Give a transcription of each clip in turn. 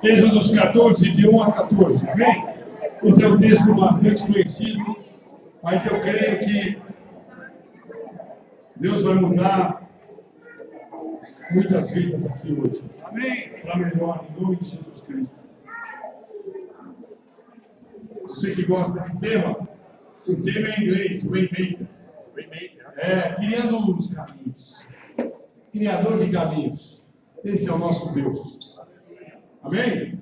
Êxodos 14, de 1 a 14, amém? Esse é um texto bastante conhecido, mas eu creio que Deus vai mudar muitas vidas aqui hoje, amém? Para melhor, em nome de Jesus Cristo. Você que gosta de tema, o tema é em inglês, Waymaker. Criando os caminhos. Criador de caminhos. Esse é o nosso Deus. Amém?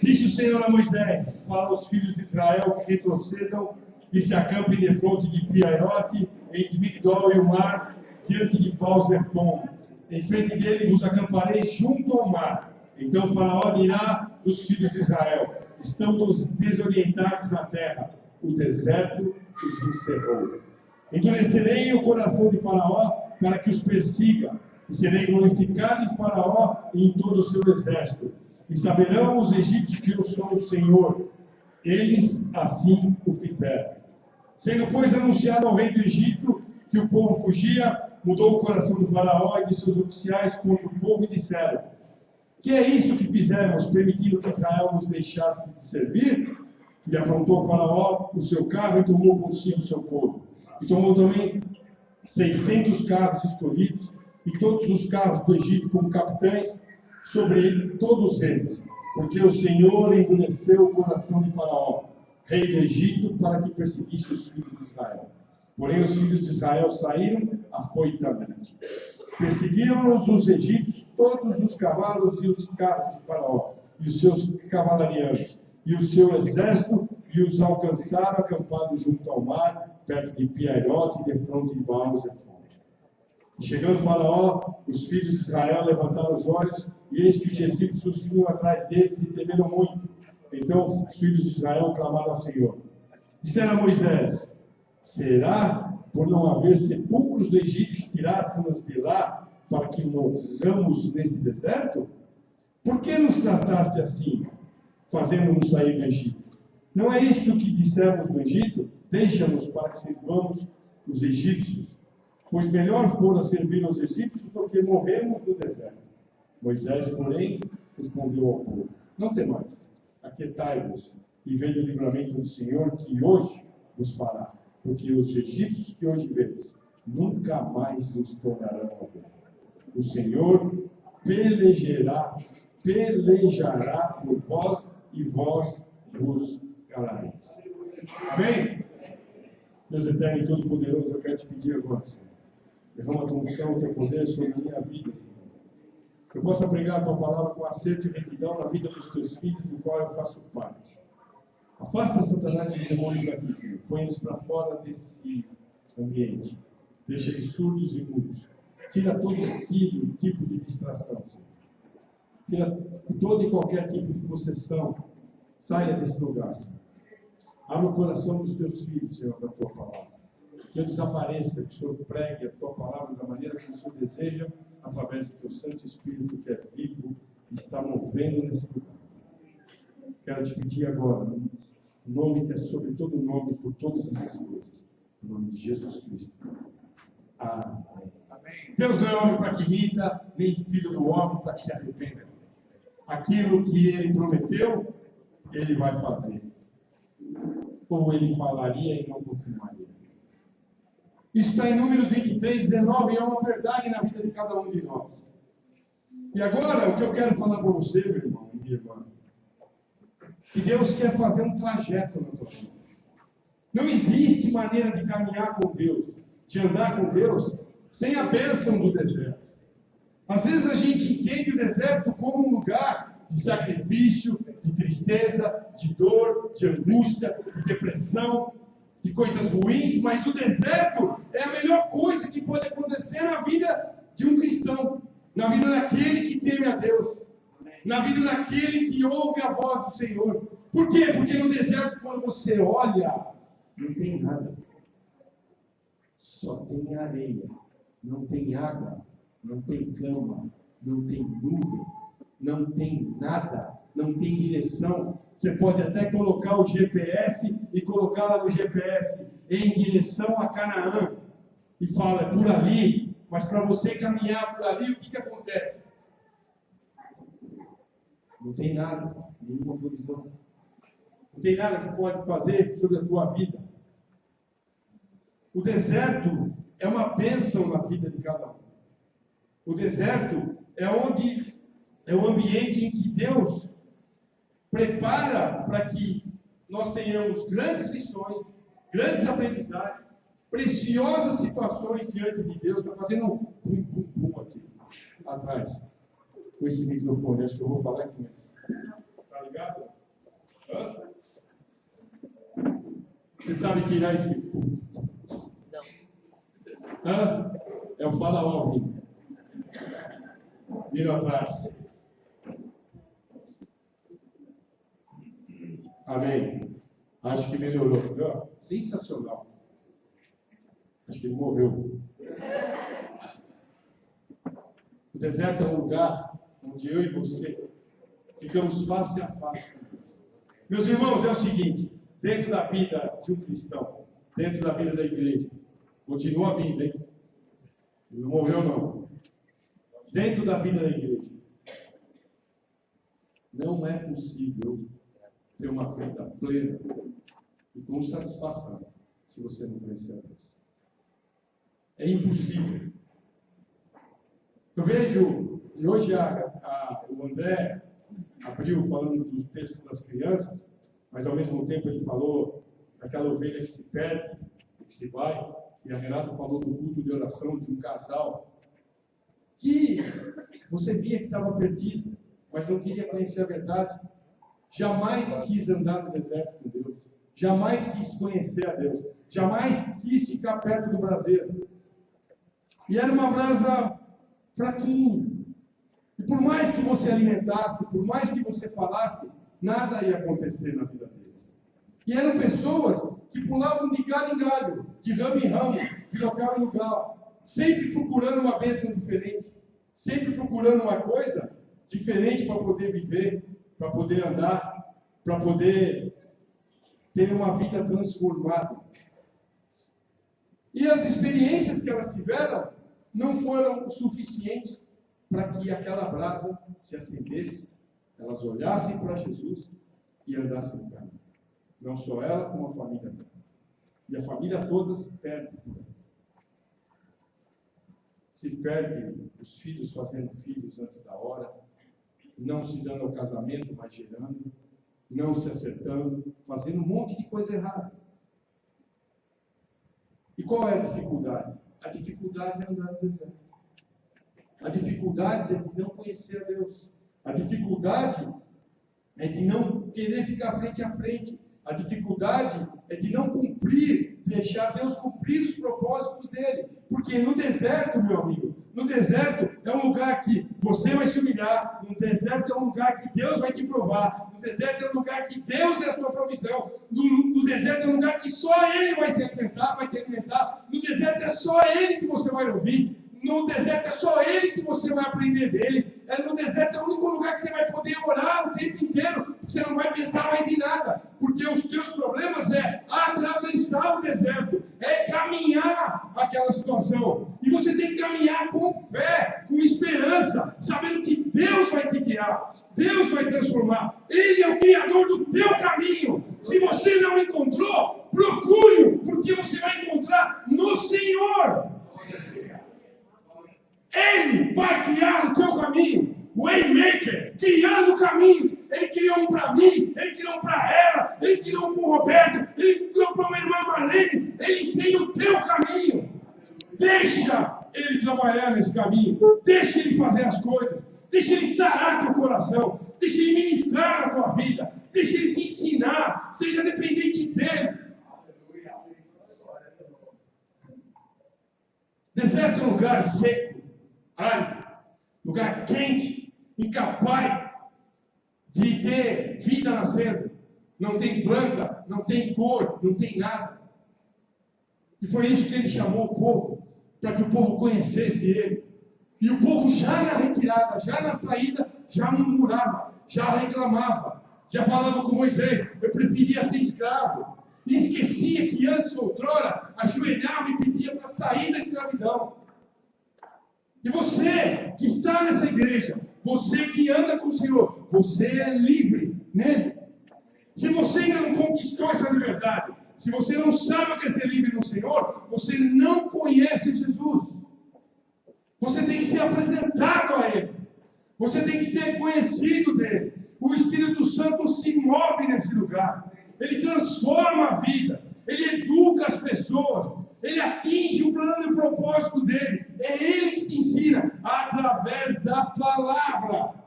Disse o Senhor a Moisés: fala aos filhos de Israel que retrocedam e se acampem de fronte de Piairote, entre Migdol e o mar, diante de Baal-Zephon. Em frente dele vos acamparei junto ao mar. Então Faraó dirá dos filhos de Israel: estamos desorientados na terra, o deserto os encerrou. Endurecerei o coração de Faraó para que os persiga, e serei glorificado em Faraó e em todo o seu exército. E saberão os egípcios que eu sou o Senhor. Eles assim o fizeram. Sendo, pois, anunciado ao rei do Egito que o povo fugia, mudou o coração do Faraó e de seus oficiais contra o povo e disseram: que é isto que fizemos, permitindo que Israel nos deixasse de servir? E aprontou Faraó o seu carro e tomou consigo o seu povo. E tomou também 600 carros escolhidos e todos os carros do Egito como capitães sobre todos eles, porque o Senhor endureceu o coração de Faraó, rei do Egito, para que perseguisse os filhos de Israel. Porém os filhos de Israel saíram afoitamente. Perseguiram-nos os egípcios, todos os cavalos e os carros de Faraó, e os seus cavalarianos, e o seu exército, e os alcançaram acampados junto ao mar, perto de Piairote, de fronte de Baal-Zephon. E chegando Faraó, os filhos de Israel levantaram os olhos, e eis que os egípcios vinham atrás deles e temeram muito. Então os filhos de Israel clamaram ao Senhor. Disseram a Moisés: será por não haver sepulcros do Egito que tirássemos de lá, para que morramos nesse deserto? Por que nos trataste assim, fazendo-nos sair do Egito? Não é isto que dissemos no Egito? Deixa-nos para que sirvamos os egípcios, pois melhor fora servir aos egípcios do que morrermos no deserto. Moisés, porém, respondeu ao povo: não temais, aquietai-vos e vede o livramento do Senhor que hoje vos fará, porque os egípcios que hoje vedes nunca mais os tornarão a ver. O Senhor pelejará por vós e vós vos calareis. Amém? Deus eterno e todo-poderoso, eu quero te pedir agora, Senhor, derrama a tua unção, o teu poder sobre a minha vida, Senhor. Que eu possa pregar a tua palavra com acerto e retidão na vida dos teus filhos, do qual eu faço parte. Afasta Satanás e demônios daqui, Senhor. Põe-nos para fora desse ambiente. Deixa eles surdos e mudos. Tira todo tipo de distração, Senhor. Tira todo e qualquer tipo de possessão. Saia desse lugar, Senhor. Abre o coração dos teus filhos, Senhor, da tua palavra. Que eu desapareça, que o Senhor pregue a tua palavra da maneira que o Senhor deseja, através do teu Santo Espírito, que é vivo e está movendo nesse lugar. Quero te pedir agora, o nome que é sobre todo nome, por todas essas coisas. Em nome de Jesus Cristo. Amém. Deus não é homem para que minta, nem filho do homem para que se arrependa. Aquilo que ele prometeu, ele vai fazer. Ou ele falaria e não confirmaria. Isso está em Números 23, 19, e é uma verdade na vida de cada um de nós. E agora, o que eu quero falar para você, meu irmão e minha irmã, que Deus quer fazer um trajeto na tua vida. Não existe maneira de caminhar com Deus, de andar com Deus, sem a bênção do deserto. Às vezes a gente entende o deserto como um lugar de sacrifício, de tristeza, de dor, de angústia, de depressão, de coisas ruins, mas o deserto é a melhor coisa que pode acontecer na vida de um cristão, na vida daquele que teme a Deus, na vida daquele que ouve a voz do Senhor. Por quê? Porque no deserto, quando você olha, não tem nada. Só tem areia, não tem água, não tem cama, não tem nuvem, não tem nada, não tem direção. Você pode até colocar o GPS e colocar lá no GPS em direção a Canaã e fala, é por ali, mas para você caminhar por ali, o que acontece? Não tem nada, nenhuma provisão. Não tem nada que pode fazer sobre a tua vida. O deserto é uma bênção na vida de cada um. O deserto é o ambiente em que Deus prepara para que nós tenhamos grandes lições, grandes aprendizagens, preciosas situações diante de Deus. Está fazendo um bum, bum, bum aqui atrás. Com esse microfone, acho que eu vou falar com esse. Tá ligado? Hã? Você sabe tirar esse pum? Não. Hã? É o faraó vindo. Vira atrás. Amém. Acho que melhorou. Viu? Sensacional. Acho que ele morreu. O deserto é um lugar onde eu e você ficamos face a face com Deus. Meus irmãos, é o seguinte: dentro da vida de um cristão, dentro da vida da igreja, continua vindo, hein? Não morreu, não. Dentro da vida da igreja, não é possível ter uma vida plena e com satisfação se você não conhecer a Deus. É impossível. Eu vejo, e hoje o André abriu falando dos textos das crianças, mas ao mesmo tempo ele falou daquela ovelha que se perde, que se vai, e a Renata falou do culto de oração de um casal que você via que estava perdido, mas não queria conhecer a verdade. Jamais quis andar no deserto com Deus. Jamais quis conhecer a Deus. Jamais quis ficar perto do braseiro. E era uma brasa fraquinha. E por mais que você alimentasse, por mais que você falasse, nada ia acontecer na vida deles. E eram pessoas que pulavam de galho em galho, de ramo em ramo, de local em local, sempre procurando uma bênção diferente, sempre procurando uma coisa diferente para poder viver, para poder andar, para poder ter uma vida transformada. E as experiências que elas tiveram não foram suficientes para que aquela brasa se acendesse, elas olhassem para Jesus e andassem no caminho. Não só ela, como a família dela. E a família toda se perde por aí. Se perdem os filhos fazendo filhos antes da hora, não se dando ao casamento, mas gerando, não se acertando, fazendo um monte de coisa errada. E qual é a dificuldade? A dificuldade é andar no deserto. A dificuldade é de não conhecer a Deus. A dificuldade é de não querer ficar frente a frente. A dificuldade é de não cumprir, deixar Deus cumprir os propósitos dele. Porque no deserto, meu amigo, no deserto é um lugar que você vai se humilhar. No deserto é um lugar que Deus vai te provar. No deserto é um lugar que Deus é a sua provisão. No deserto é um lugar que só Ele vai se alimentar, vai te alimentar. No deserto é só Ele que você vai ouvir. No deserto é só Ele que você vai aprender dele. No deserto é o único lugar que você vai poder orar o tempo inteiro, porque você não vai pensar mais em nada, porque os teus problemas é atravessar o deserto, é caminhar aquela situação, e você tem que caminhar com fé, com esperança, sabendo que Deus vai te guiar, Deus vai transformar, Ele é o Criador do teu caminho. Se você não encontrou, procure, porque você vai encontrar no Senhor. Ele vai criar o teu caminho. Waymaker, criando caminhos. Ele criou um para mim, ele criou um para ela, ele criou um para o Roberto, ele criou para uma irmã Marlene. Ele tem o teu caminho. Deixa ele trabalhar nesse caminho. Deixa ele fazer as coisas. Deixa ele sarar teu coração. Deixa ele ministrar na tua vida. Deixa ele te ensinar. Seja dependente dele. Deserto é um lugar seco, árido, lugar quente, incapaz de ter vida nascendo. Não tem planta, não tem cor, não tem nada. E foi isso que ele chamou o povo, para que o povo conhecesse ele. E o povo já na retirada, já na saída, já murmurava, já reclamava, já falava com Moisés: eu preferia ser escravo. E esquecia que antes, outrora, ajoelhava e pedia para sair da escravidão. E você que está nessa igreja, você que anda com o Senhor, Você é livre nele. Se você ainda não conquistou essa liberdade, se você não sabe o que é ser livre no Senhor, você não conhece Jesus. Você tem que ser apresentado a Ele. Você tem que ser conhecido dele. O Espírito Santo se move nesse lugar. Ele transforma vidas. Ele educa as pessoas. Ele atinge o plano e o propósito dele. É Ele que te ensina através da palavra.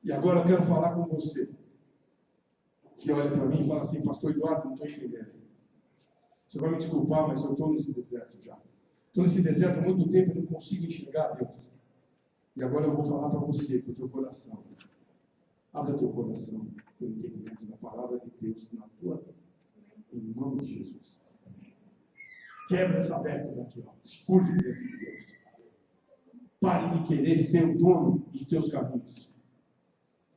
E agora eu quero falar com você, que olha para mim e fala assim: pastor Eduardo, não estou entendendo. Você vai me desculpar, mas eu estou nesse deserto já. Estou nesse deserto há muito tempo e não consigo enxergar Deus. E agora eu vou falar para você, para o teu coração. Abra teu coração para o entendimento da palavra de Deus na tua vida. Em nome de Jesus. Quebra essa veta daqui, ó. Escute dentro de Deus. Pare de querer ser o dono dos teus caminhos.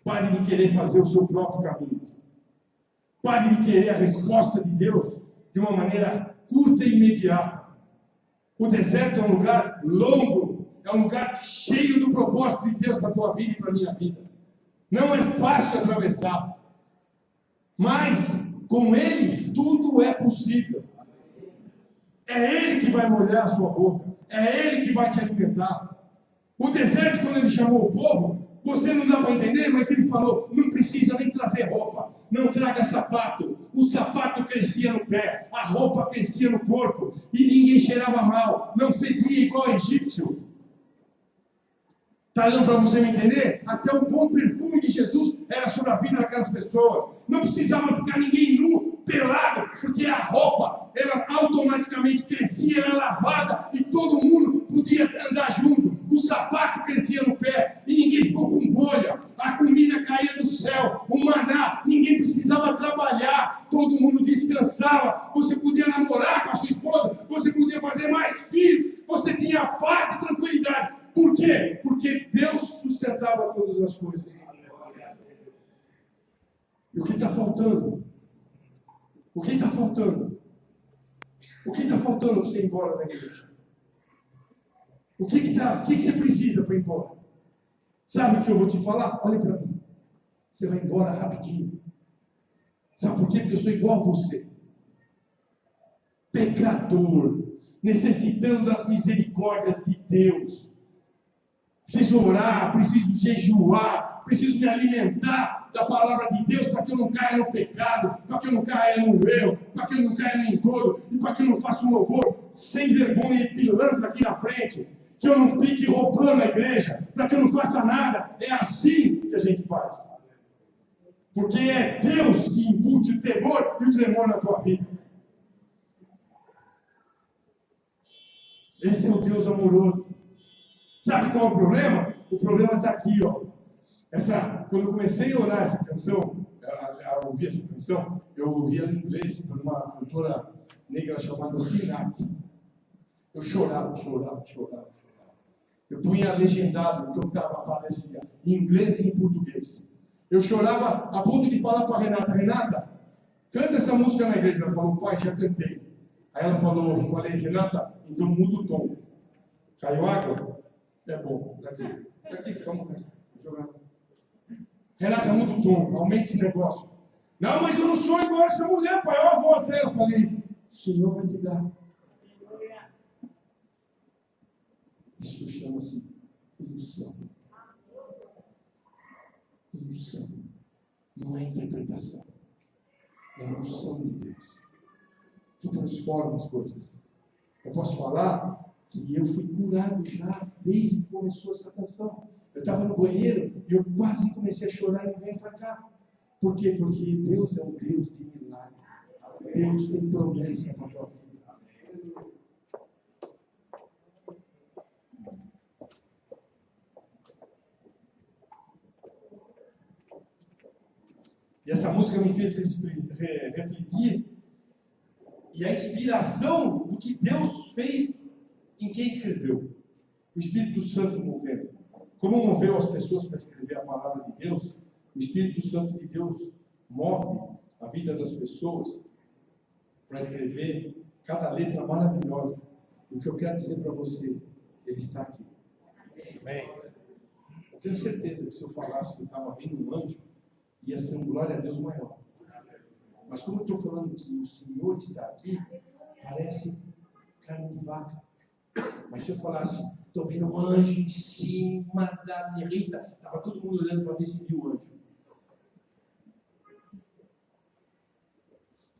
Pare de querer fazer o seu próprio caminho. Pare de querer a resposta de Deus de uma maneira curta e imediata. O deserto é um lugar longo, é um lugar cheio do propósito de Deus para a tua vida e para a minha vida. Não é fácil atravessar, mas com Ele tudo é possível. É Ele que vai molhar a sua boca, é Ele que vai te alimentar. O deserto, quando Ele chamou o povo, você não dá para entender, mas Ele falou: não precisa nem trazer roupa, não traga sapato. O sapato crescia no pé, a roupa crescia no corpo, e ninguém cheirava mal, não fedia igual egípcio. Está dando para você me entender? Até o bom perfume de Jesus era sobre a vida daquelas pessoas. Não precisava ficar ninguém nu, pelado, porque a roupa, ela automaticamente crescia, era lavada, e todo mundo podia andar junto. O sapato crescia no pé, e ninguém ficou com bolha. A comida caía do céu, o maná, ninguém precisava trabalhar, todo mundo descansava. Você podia namorar com a sua esposa, você podia fazer mais filhos, você tinha paz e tranquilidade. Por quê? Porque Deus sustentava todas as coisas. E o que está faltando? O que está faltando? O que está faltando para você ir embora da igreja? O que você precisa para ir embora? Sabe o que eu vou te falar? Olha para mim. Você vai embora rapidinho. Sabe por quê? Porque eu sou igual a você. Pecador, necessitando das misericórdias de Deus. Preciso orar, preciso jejuar, preciso me alimentar da palavra de Deus para que eu não caia no pecado, para que eu não caia no erro, para que eu não caia no engodo e para que eu não faça um louvor sem vergonha e pilantra aqui na frente, que eu não fique roubando a igreja, para que eu não faça nada. É assim que a gente faz. Porque é Deus que embute o temor e o tremor na tua vida. Esse é o Deus amoroso. Sabe qual é o problema? O problema está aqui, ó. Quando eu comecei a orar essa canção, a ouvir essa canção, eu ouvi ela em inglês, por uma cantora negra chamada Sinach. Eu chorava. Eu punha legendado, então aparecia em inglês e em português. Eu chorava a ponto de falar para a Renata: Renata, canta essa música na igreja. Ela falou: pai, já cantei. Aí ela falou: falei, Renata, então muda o tom. Caiu água? É bom, daqui, toma o resto. Renata, muda o tom, aumente esse negócio. Não, mas eu não sou igual a essa mulher, pai, olha a voz dela. Eu falei: o Senhor vai te dar. Isso chama-se ilusão. Ilusão. Não é interpretação. É a unção de Deus que transforma as coisas. Eu posso falar que eu fui curado já desde que começou essa canção. Eu estava no banheiro e eu quase comecei a chorar e não venho para cá. Por quê? Porque Deus é um Deus de milagre. Deus tem promessa para a tua vida. E essa música me fez refletir. E a inspiração do que Deus fez em quem escreveu. O Espírito Santo movendo. Como moveu as pessoas para escrever a palavra de Deus, o Espírito Santo de Deus move a vida das pessoas para escrever cada letra maravilhosa. O que eu quero dizer para você, ele está aqui. Eu tenho certeza que se eu falasse que eu estava vendo um anjo, ia ser um glória a Deus maior. Mas como eu estou falando que o Senhor está aqui, parece carne de vaca. Mas se eu falasse, estou vendo um anjo em cima da minha Rita, estava todo mundo olhando para ver se viu o anjo.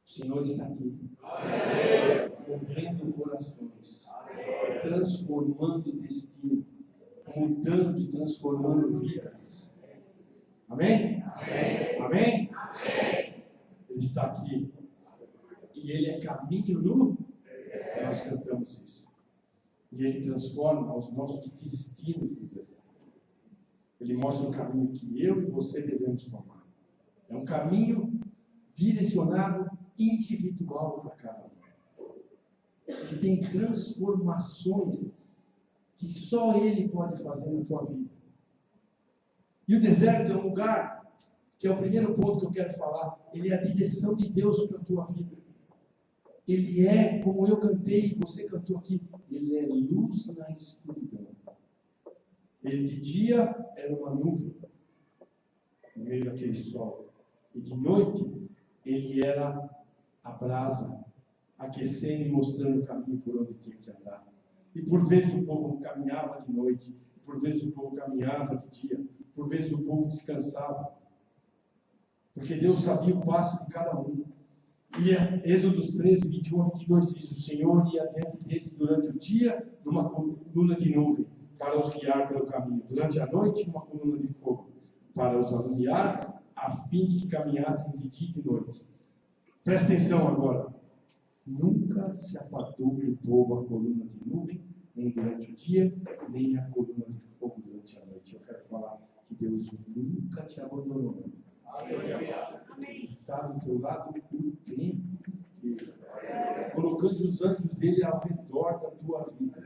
O Senhor está aqui, movendo corações, transformando destino, mudando e transformando vidas. Amém? Amém? Ele está aqui. E Ele é caminho nu. Nós cantamos isso. E Ele transforma os nossos destinos no deserto. Ele mostra o caminho que eu e você devemos tomar. É um caminho direcionado individual para cada um. Que tem transformações que só Ele pode fazer na tua vida. E o deserto é um lugar, que é o primeiro ponto que eu quero falar, ele é a direção de Deus para a tua vida. Ele é, como eu cantei, você cantou aqui, ele é luz na escuridão. Ele de dia era uma nuvem, no meio daquele sol. E de noite, ele era a brasa, aquecendo e mostrando o caminho por onde tinha que andar. E por vezes o povo caminhava de noite, por vezes o povo caminhava de dia, por vezes o povo descansava. Porque Deus sabia o passo de cada um. E Êxodos 13, 21 a 22 diz: o Senhor ia adiante deles durante o dia numa coluna de nuvem, para os guiar pelo caminho. Durante a noite, uma coluna de fogo, para os alumiar, a fim de que caminhassem de dia e de noite. Presta atenção agora. Nunca se apartou do povo a coluna de nuvem, nem durante o dia, nem a coluna de fogo durante a noite. Eu quero falar que Deus nunca te abandonou. Está do teu lado o tempo inteiro, colocando os anjos dele ao redor da tua vida.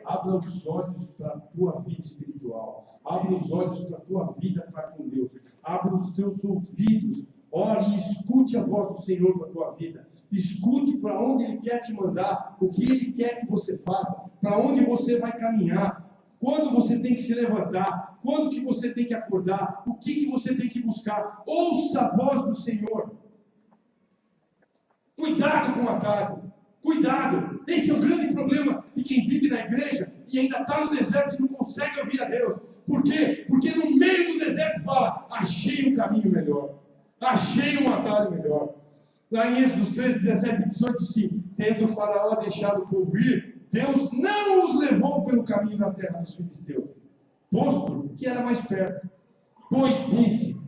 Abra os olhos para a tua vida espiritual. Abra os olhos para a tua vida para com Deus. Abra os teus ouvidos. Ore e escute a voz do Senhor para a tua vida. Escute para onde Ele quer te mandar, o que Ele quer que você faça, para onde você vai caminhar, quando você tem que se levantar, quando que você tem que acordar, o que você tem que buscar. Ouça a voz do Senhor. Cuidado com o atalho. Cuidado. Esse é o grande problema de quem vive na igreja e ainda está no deserto e não consegue ouvir a Deus. Por quê? Porque no meio do deserto fala: achei um caminho melhor. Achei um atalho melhor. Lá em Êxodos 13, 17 e 18, sim, tendo o faraó deixado o povo ir, Deus não os levou pelo caminho da terra dos filisteus, posto que era mais perto. Pois disse,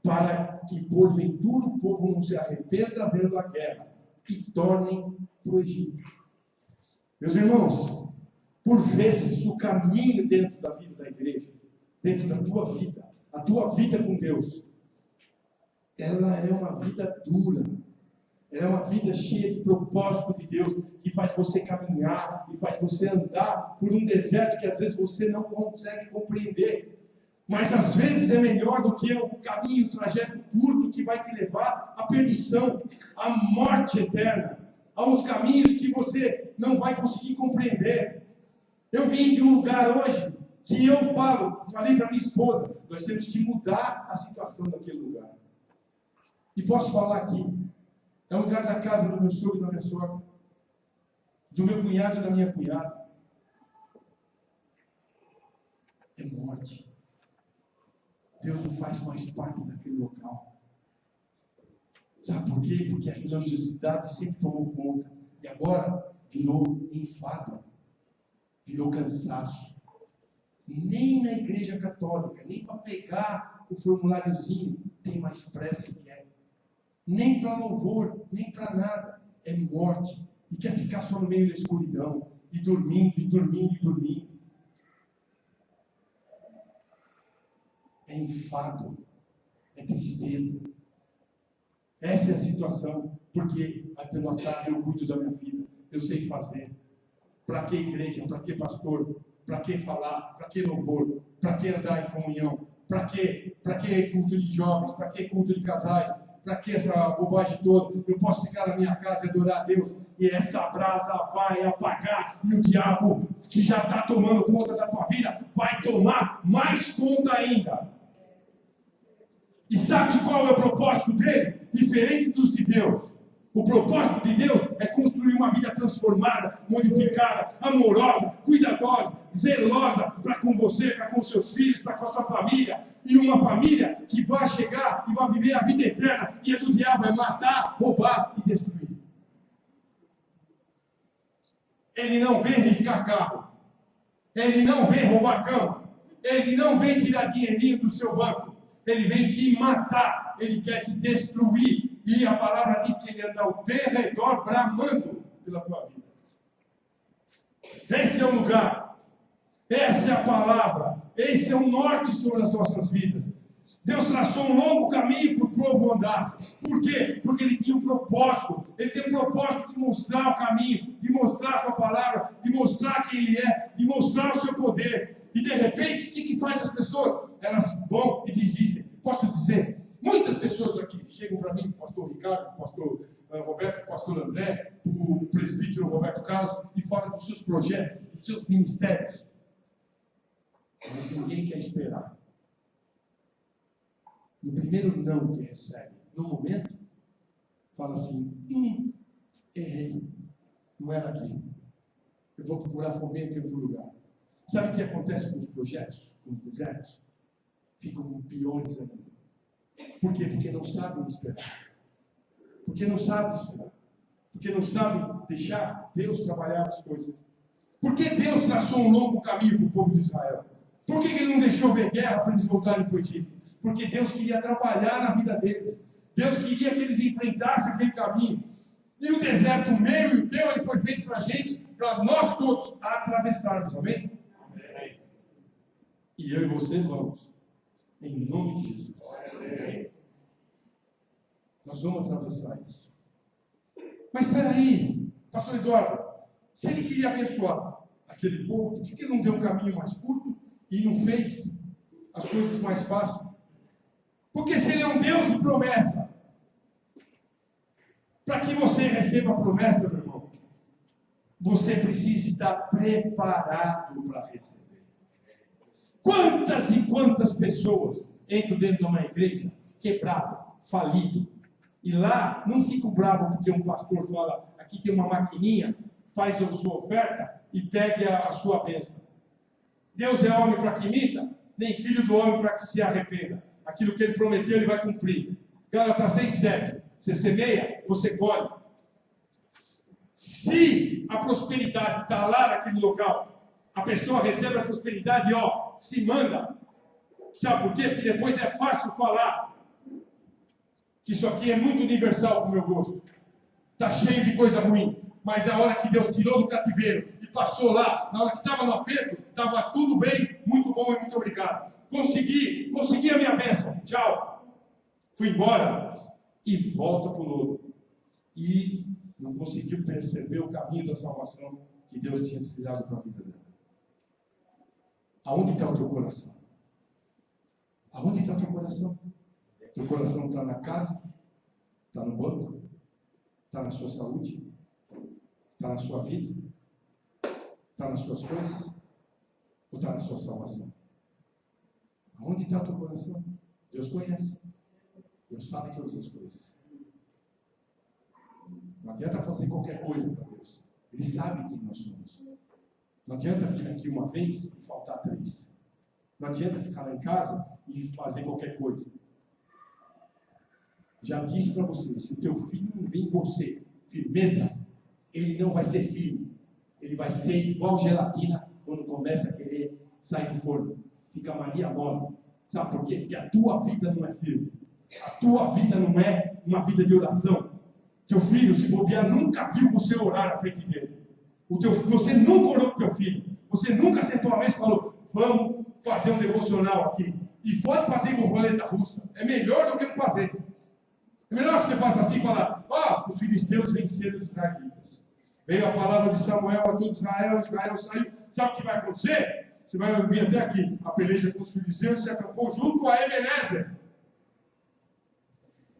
para que porventura o povo não se arrependa vendo a guerra e tornem para o Egito. Meus irmãos, por vezes o caminho dentro da vida da igreja, dentro da tua vida, a tua vida com Deus, ela é uma vida dura. É uma vida cheia de propósito de Deus, que faz você caminhar e faz você andar por um deserto que às vezes você não consegue compreender. Mas às vezes é melhor do que o caminho, o trajeto curto que vai te levar à perdição, à morte eterna, aos caminhos que você não vai conseguir compreender. Eu vim de um lugar hoje que eu falei para minha esposa, nós temos que mudar a situação daquele lugar. E posso falar aqui, é o lugar da casa do meu sogro e da minha sogra, do meu cunhado e da minha cunhada. É morte. Deus não faz mais parte daquele local. Sabe por quê? Porque a religiosidade sempre tomou conta. E agora virou enfado. Virou cansaço. Nem na igreja católica, nem para pegar o formuláriozinho, tem mais pressa que é. Nem para louvor, nem para nada. É morte. E quer ficar só no meio da escuridão. E dormindo, e dormindo, e dormindo. É enfado. É tristeza. Essa é a situação. Porque pelo atalho eu cuido da minha vida. Eu sei fazer. Para que igreja? Para que pastor? Para que falar? Para que louvor? Para que andar em comunhão? Para que culto de jovens? Para que culto de casais? Para que essa bobagem toda? Eu posso ficar na minha casa e adorar a Deus, e essa brasa vai apagar, e o diabo, que já está tomando conta da tua vida, vai tomar mais conta ainda. E sabe qual é o propósito dele? Diferente dos de Deus. O propósito de Deus é construir uma vida transformada, modificada, amorosa, cuidadosa, zelosa para com você, para com seus filhos, para com a sua família. E uma família que vai chegar e vai viver a vida eterna. E a do diabo é matar, roubar e destruir. Ele não vem riscar carro. Ele não vem roubar cama. Ele não vem tirar dinheirinho do seu banco. Ele vem te matar. Ele quer te destruir. E a palavra diz que ele anda ao derredor bramando pela tua vida. Esse é o lugar. Essa é a palavra. Esse é o norte sobre as nossas vidas. Deus traçou um longo caminho para o povo andasse. Por quê? Porque ele tinha um propósito. Ele tem um propósito de mostrar o caminho, de mostrar a sua palavra, de mostrar quem ele é, de mostrar o seu poder. E de repente, o que faz as pessoas? Elas vão e desistem. Posso dizer, muitas pessoas aqui chegam para mim, o pastor Ricardo, o pastor Roberto, o pastor André, o presbítero Roberto Carlos, e falam dos seus projetos, dos seus ministérios. Mas ninguém quer esperar. No primeiro não que recebe, no momento, fala assim, errei, não era aqui. Eu vou procurar fomento em outro lugar. Sabe o que acontece com os projetos, com os desertos? Ficam piores ainda. Por quê? Porque não sabem esperar. Porque não sabem esperar. Porque não sabem deixar Deus trabalhar as coisas. Por que Deus traçou um longo caminho para o povo de Israel? Por que Ele não deixou ver guerra para eles voltarem para o Egito? Porque Deus queria trabalhar na vida deles. Deus queria que eles enfrentassem aquele caminho. E o deserto meu e o teu, ele foi feito para a gente, para nós todos atravessarmos. Amém? Amém? E eu e você vamos. Em nome de Jesus. Amém. Nós vamos atravessar isso. Mas espera aí, pastor Eduardo, se ele queria abençoar aquele povo, por que ele não deu um caminho mais curto e não fez as coisas mais fáceis? Porque se ele é um Deus de promessa, para que você receba a promessa, meu irmão, você precisa estar preparado para receber. Quantas e quantas pessoas entram dentro de uma igreja quebrada, falido, e lá não ficam bravos porque um pastor fala, aqui tem uma maquininha, faz a sua oferta e pega a sua bênção. Deus é homem para que imita, nem filho do homem para que se arrependa. Aquilo que ele prometeu, ele vai cumprir. Gálatas 6,7. Você semeia, você colhe. Se a prosperidade está lá naquele local, a pessoa recebe a prosperidade e se manda. Sabe por quê? Porque depois é fácil falar que isso aqui é muito universal para o meu gosto. Está cheio de coisa ruim. Mas na hora que Deus tirou do cativeiro e passou lá, na hora que estava no aperto, estava tudo bem, muito bom e muito obrigado. Consegui a minha bênção. Tchau. Fui embora e volta para o lodo. E não conseguiu perceber o caminho da salvação que Deus tinha trilhado para a vida dela. Aonde está o teu coração? Aonde está o teu coração? Teu coração está na casa? Está no banco? Está na sua saúde? Está na sua vida? Está nas suas coisas? Ou está na sua salvação? Aonde está o teu coração? Deus conhece. Deus sabe todas as coisas. Não adianta fazer qualquer coisa para Deus. Ele sabe quem nós somos. Não adianta vir aqui uma vez e faltar 3. Não adianta ficar lá em casa e fazer qualquer coisa. Já disse para você, se o teu filho não vem em você, firmeza, ele não vai ser firme. Ele vai ser igual gelatina quando começa a querer sair do forno. Fica Maria mole. Sabe por quê? Porque a tua vida não é firme. A tua vida não é uma vida de oração. Teu filho, se bobear, nunca viu você orar na frente dele. Você nunca orou para o teu filho. Você nunca sentou à mesa e falou, vamos fazer um devocional aqui. E pode fazer com roleta russa. É melhor do que não fazer. É melhor que você faça assim e falar, os filisteus venceram os israelitas. Veio a palavra de Samuel a todo Israel, Israel saiu. Sabe o que vai acontecer? Você vai vir até aqui. A peleja com os filisteus se acampou junto a Ebenezer.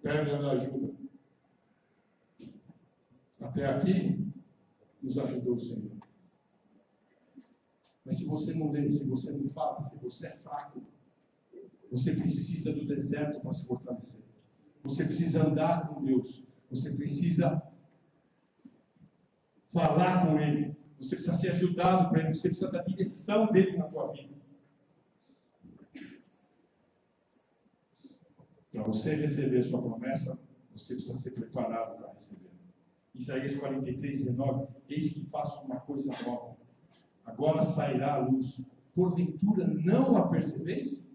pede ajuda. Até aqui, nos ajudou o Senhor. Mas se você não lê, se você não fala, se você é fraco, você precisa do deserto para se fortalecer. Você precisa andar com Deus. Você precisa falar com Ele. Você precisa ser ajudado por Ele. Você precisa da direção dEle na tua vida. Para você receber a sua promessa, você precisa ser preparado para receber. Isaías 43, 19. Eis que faço uma coisa nova. Agora sairá a luz. Porventura não a percebeis?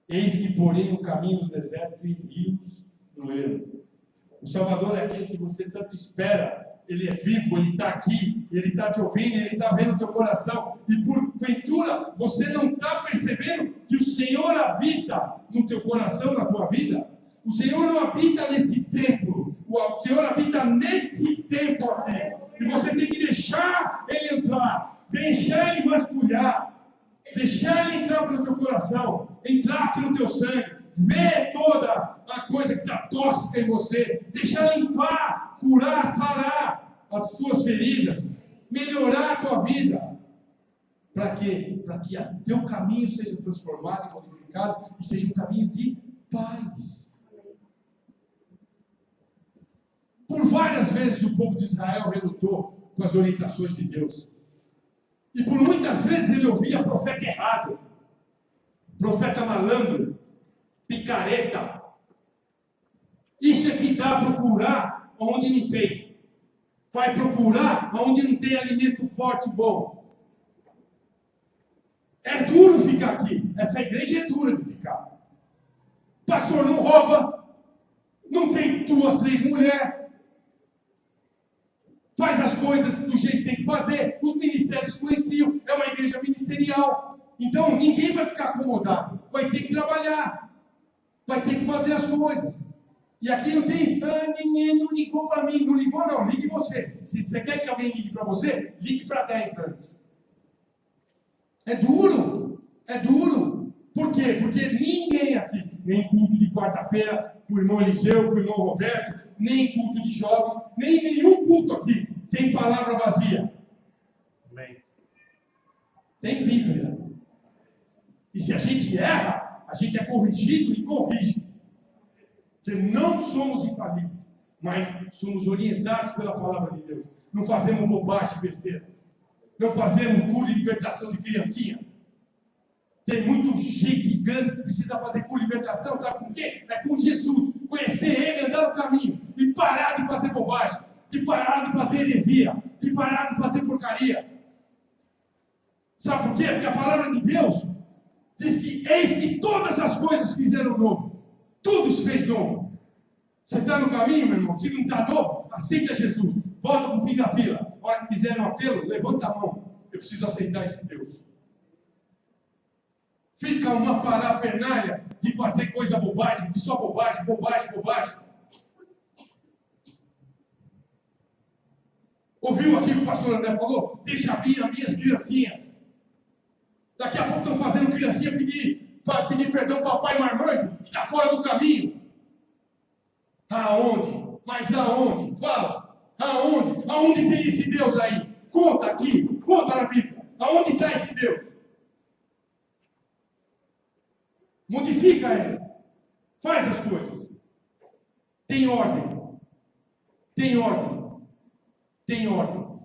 Eis que porém no caminho do deserto e rios no ermo. O Salvador é aquele que você tanto espera. Ele é vivo, Ele está aqui, Ele está te ouvindo, Ele está vendo o teu coração. E porventura você não está percebendo que o Senhor habita no teu coração, na tua vida? O Senhor não habita nesse templo. O Senhor habita nesse templo aqui. E você tem que deixar Ele entrar. Deixar Ele vasculhar. Deixar Ele entrar pelo teu coração. Entrar pelo teu sangue. Ver toda a coisa que está tóxica em você. Deixar limpar, curar, sarar as tuas feridas. Melhorar a tua vida. Para quê? Para que o teu caminho seja transformado e modificado. E seja um caminho de paz. Por várias vezes o povo de Israel relutou com as orientações de Deus. E por muitas vezes ele ouvia profeta errado, profeta malandro, picareta. Isso é que dá a procurar onde não tem. Vai procurar onde não tem alimento forte e bom. É duro ficar aqui. Essa igreja é dura de ficar. Pastor não rouba, não tem 2, 3 mulheres. Faz as coisas do jeito que tem que fazer. Os ministérios conheciam. É uma igreja ministerial. Então, ninguém vai ficar acomodado. Vai ter que trabalhar. Vai ter que fazer as coisas. E aqui não tem, ninguém não ligou para mim. Não ligou, não. Ligue você. Se você quer que alguém ligue para você, ligue para 10 antes. É duro. É duro. Por quê? Porque ninguém aqui, nem culto de quarta-feira, com o irmão Eliseu, com o irmão Roberto, nem culto de jovens, nem nenhum culto aqui tem palavra vazia. Amém. Tem Bíblia. E se a gente erra, a gente é corrigido e corrige. Porque não somos infalíveis, mas somos orientados pela palavra de Deus. Não fazemos bobagem, besteira. Não fazemos culto de libertação de criancinha. Tem muito gigante que precisa fazer com libertação, sabe com quê? É com Jesus. Conhecer Ele, andar no caminho. E parar de fazer bobagem. De parar de fazer heresia. De parar de fazer porcaria. Sabe por quê? Porque a palavra de Deus diz que eis que todas as coisas fizeram novo. Tudo se fez novo. Você está no caminho, meu irmão? Se não está novo, aceita Jesus. Volta para o fim da fila. A hora que fizer um apelo, levanta a mão. Eu preciso aceitar esse Deus. Fica uma parafernália de fazer coisa bobagem, de só bobagem, bobagem, bobagem. Ouviu aqui o que o pastor André falou? Deixa vir as minhas criancinhas. Daqui a pouco estão fazendo criancinha pedir perdão para papai marmanjo, que está fora do caminho. Aonde? Mas aonde? Fala. Aonde? Aonde tem esse Deus aí? Conta aqui, conta na Bíblia. Aonde está esse Deus? Modifica ele. Faz as coisas. Tem ordem. Tem ordem. Tem ordem.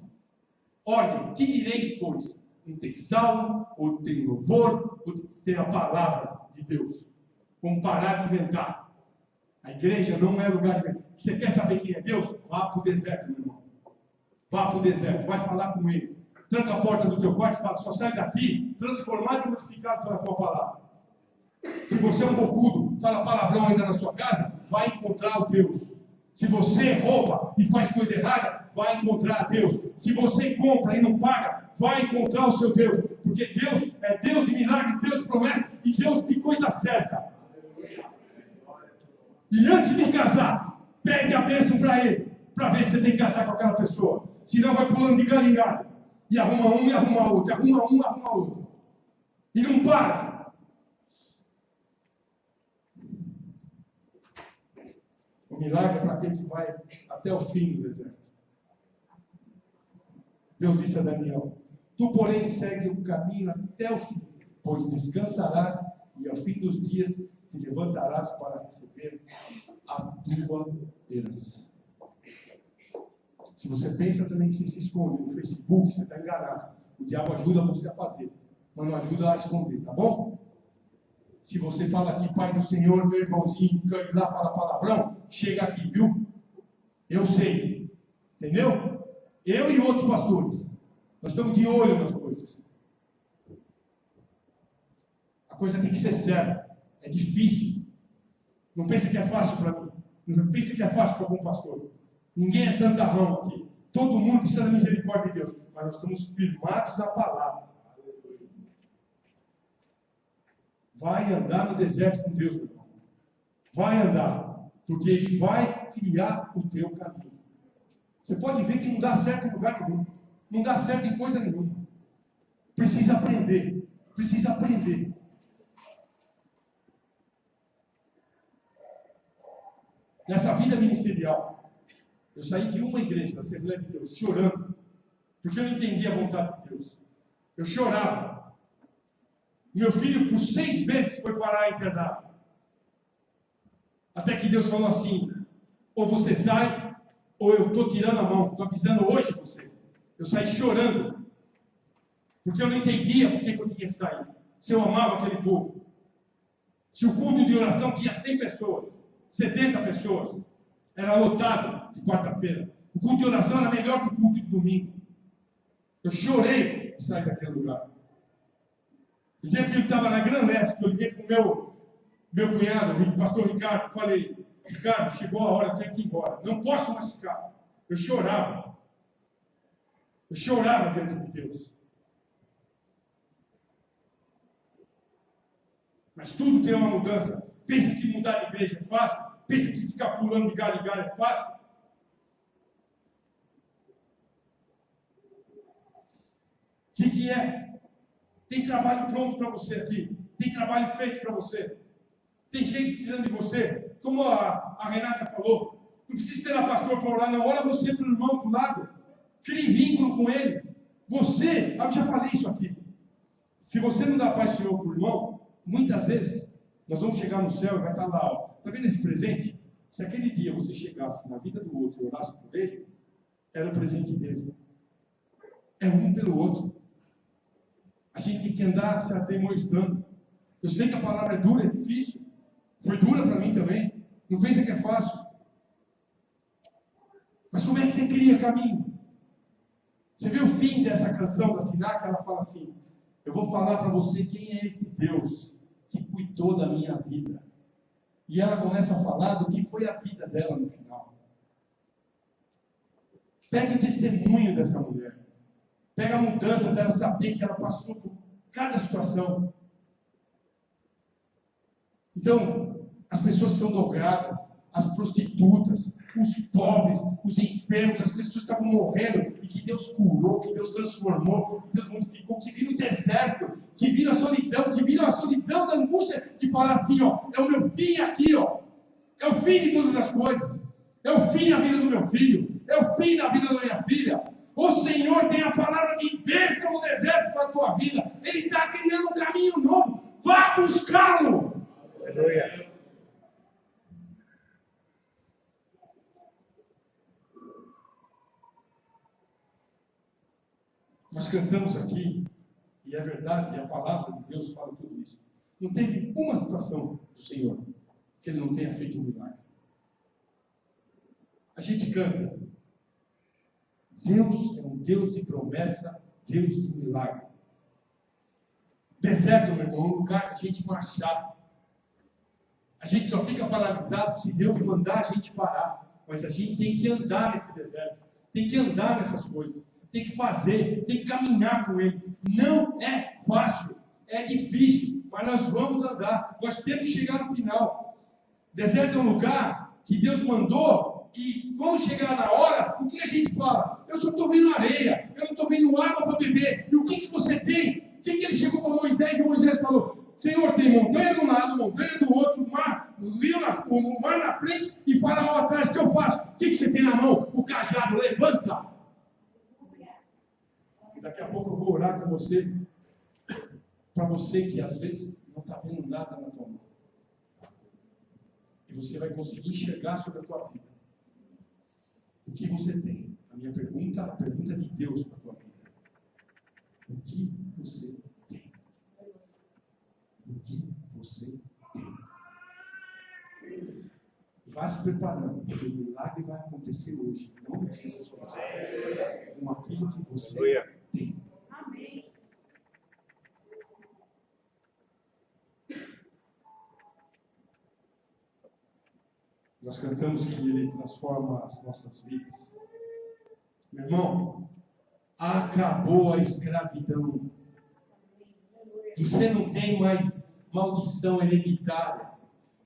Ordem. Que direis, pois? Não tem salmo, ou tem louvor, ou tem a palavra de Deus. Vamos parar de inventar. A igreja não é lugar de inventar. Você quer saber quem é Deus? Vá para o deserto, meu irmão. Vá para o deserto. Vai falar com Ele. Tranca a porta do teu quarto e fala, só sai daqui, transformado e modificado pela tua palavra. Se você é um bocudo, fala palavrão ainda na sua casa, vai encontrar o Deus. Se você rouba e faz coisa errada, vai encontrar a Deus. Se você compra e não paga, vai encontrar o seu Deus. Porque Deus é Deus de milagre, Deus de promessa e Deus de coisa certa. E antes de casar, pede a bênção para Ele, para ver se você tem que casar com aquela pessoa. Senão vai pulando de galho em galho. E arruma um e arruma outro, arruma um e arruma outro. E não para. milagre é para aquele que vai até o fim do deserto. Deus disse a Daniel: tu, porém, segue o caminho até o fim, pois descansarás e ao fim dos dias te levantarás para receber a tua herança. Se você pensa também que você se esconde no Facebook, você está enganado. O diabo ajuda você a fazer, mas não ajuda a esconder, tá bom? Se você fala aqui, Pai do Senhor, meu irmãozinho, quer ir lá falar palavrão, chega aqui, viu? Eu sei, entendeu? Eu e outros pastores, nós estamos de olho nas coisas. A coisa tem que ser séria, é difícil. Não pense que é fácil para mim, não pense que é fácil para algum pastor. Ninguém é santarrão aqui, todo mundo precisa da misericórdia de Deus, mas nós estamos firmados na palavra. Vai andar no deserto com Deus, meu irmão. Vai andar, porque Ele vai criar o teu caminho. Você pode ver que não dá certo em lugar nenhum. Não dá certo em coisa nenhuma. Precisa aprender. Precisa aprender. Nessa vida ministerial, eu saí de uma igreja, da Assembleia de Deus, chorando, porque eu não entendia a vontade de Deus. Eu chorava. Meu filho, por 6 vezes, foi parar internado. Até que Deus falou assim: ou você sai, ou eu estou tirando a mão. Estou avisando hoje você. Eu saí chorando, porque eu não entendia por que eu tinha que sair. Se eu amava aquele povo. Se o culto de oração tinha 100 pessoas, 70 pessoas, era lotado de quarta-feira. O culto de oração era melhor que o culto de domingo. Eu chorei de sair daquele lugar. O dia que eu estava na Gran Leste, que eu liguei para o meu cunhado, o pastor Ricardo, falei: Ricardo, chegou a hora, eu tenho que ir embora. Não posso mais ficar. Eu chorava. Eu chorava dentro de Deus. Mas tudo tem uma mudança. Pensa que mudar de igreja é fácil? Pensa que ficar pulando de galho em galho é fácil? O que é? Tem trabalho pronto para você aqui. Tem trabalho feito para você. Tem gente precisando de você. Como a Renata falou. Não precisa esperar pastor para orar, não. Ora você para o irmão do lado. Crie vínculo com ele. Você, eu já falei isso aqui. Se você não dá paz do Senhor para o irmão, muitas vezes nós vamos chegar no céu e vai estar lá. Ó. Está vendo esse presente? Se aquele dia você chegasse na vida do outro e orasse por ele, era o presente dele. É um pelo outro. A gente tem que andar se demonstrando. Eu sei que a palavra é dura, é difícil. Foi dura para mim também. Não pensa que é fácil. Mas como é que você cria caminho? Você vê o fim dessa canção da Siná, que ela fala assim: eu vou falar para você quem é esse Deus que cuidou da minha vida. E ela começa a falar do que foi a vida dela no final. Pega o testemunho dessa mulher. Pega a mudança dela, saber que ela passou por cada situação. Então, as pessoas são logradas, as prostitutas, os pobres, os enfermos, as pessoas estavam morrendo e que Deus curou, que Deus transformou, que Deus modificou, que viram o deserto, que viram a solidão da angústia de falar assim, ó, é o meu fim aqui, ó, é o fim de todas as coisas, é o fim da vida do meu filho, é o fim da vida da minha filha. O Senhor tem a palavra de bênção no deserto para a tua vida. Ele está criando um caminho novo. Vá buscá-lo. Aleluia. Nós cantamos aqui, e é verdade, a palavra de Deus fala tudo isso. Não teve uma situação do Senhor que Ele não tenha feito um milagre. A gente canta: Deus é um Deus de promessa, Deus de milagre. Deserto, meu irmão, é um lugar que a gente marchar. A gente só fica paralisado se Deus mandar a gente parar. Mas a gente tem que andar nesse deserto. Tem que andar nessas coisas. Tem que fazer, tem que caminhar com Ele. Não é fácil, é difícil, mas nós vamos andar. Nós temos que chegar no final. Deserto é um lugar que Deus mandou. E quando chegar na hora, o que a gente fala? Eu só estou vendo areia, eu não estou vendo água para beber. E o que você tem? O que ele chegou para Moisés e Moisés falou: Senhor, tem montanha de um lado, montanha do outro, o mar na frente e Faraó atrás, o que eu faço? O que você tem na mão? O cajado, levanta. Daqui a pouco eu vou orar com você, para você que às vezes não está vendo nada na tua mão. E você vai conseguir enxergar sobre a tua vida. O que você tem? A pergunta de Deus para a tua vida. O que você tem? O que você tem? E vai se preparando, porque o milagre vai acontecer hoje. Em nome de Jesus Cristo. Com aquilo que você tem. Amém. Nós cantamos que Ele transforma as nossas vidas. Meu irmão, acabou a escravidão. Você não tem mais maldição hereditária.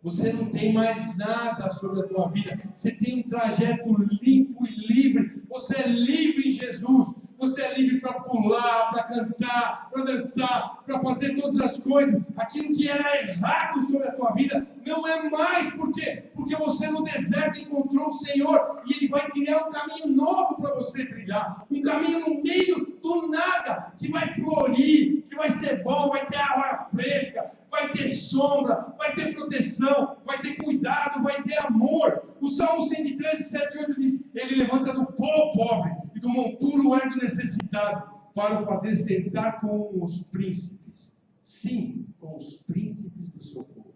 Você não tem mais nada sobre a tua vida. Você tem um trajeto limpo e livre. Você é livre em Jesus. Você é livre para pular, para cantar, para dançar, para fazer todas as coisas. Aquilo que era errado sobre a tua vida não é mais. Por quê? Porque você no deserto encontrou o Senhor e Ele vai criar um caminho novo para você trilhar. Um caminho no meio do nada, que vai florir, que vai ser bom, vai ter água fresca, vai ter sombra, vai ter proteção, vai ter cuidado, vai ter amor. O Salmo 113, 7 e 8 diz: Ele levanta do pó o pobre e do monturo ergue o necessitado, para o fazer sentar com os príncipes. Sim, com os príncipes do seu povo.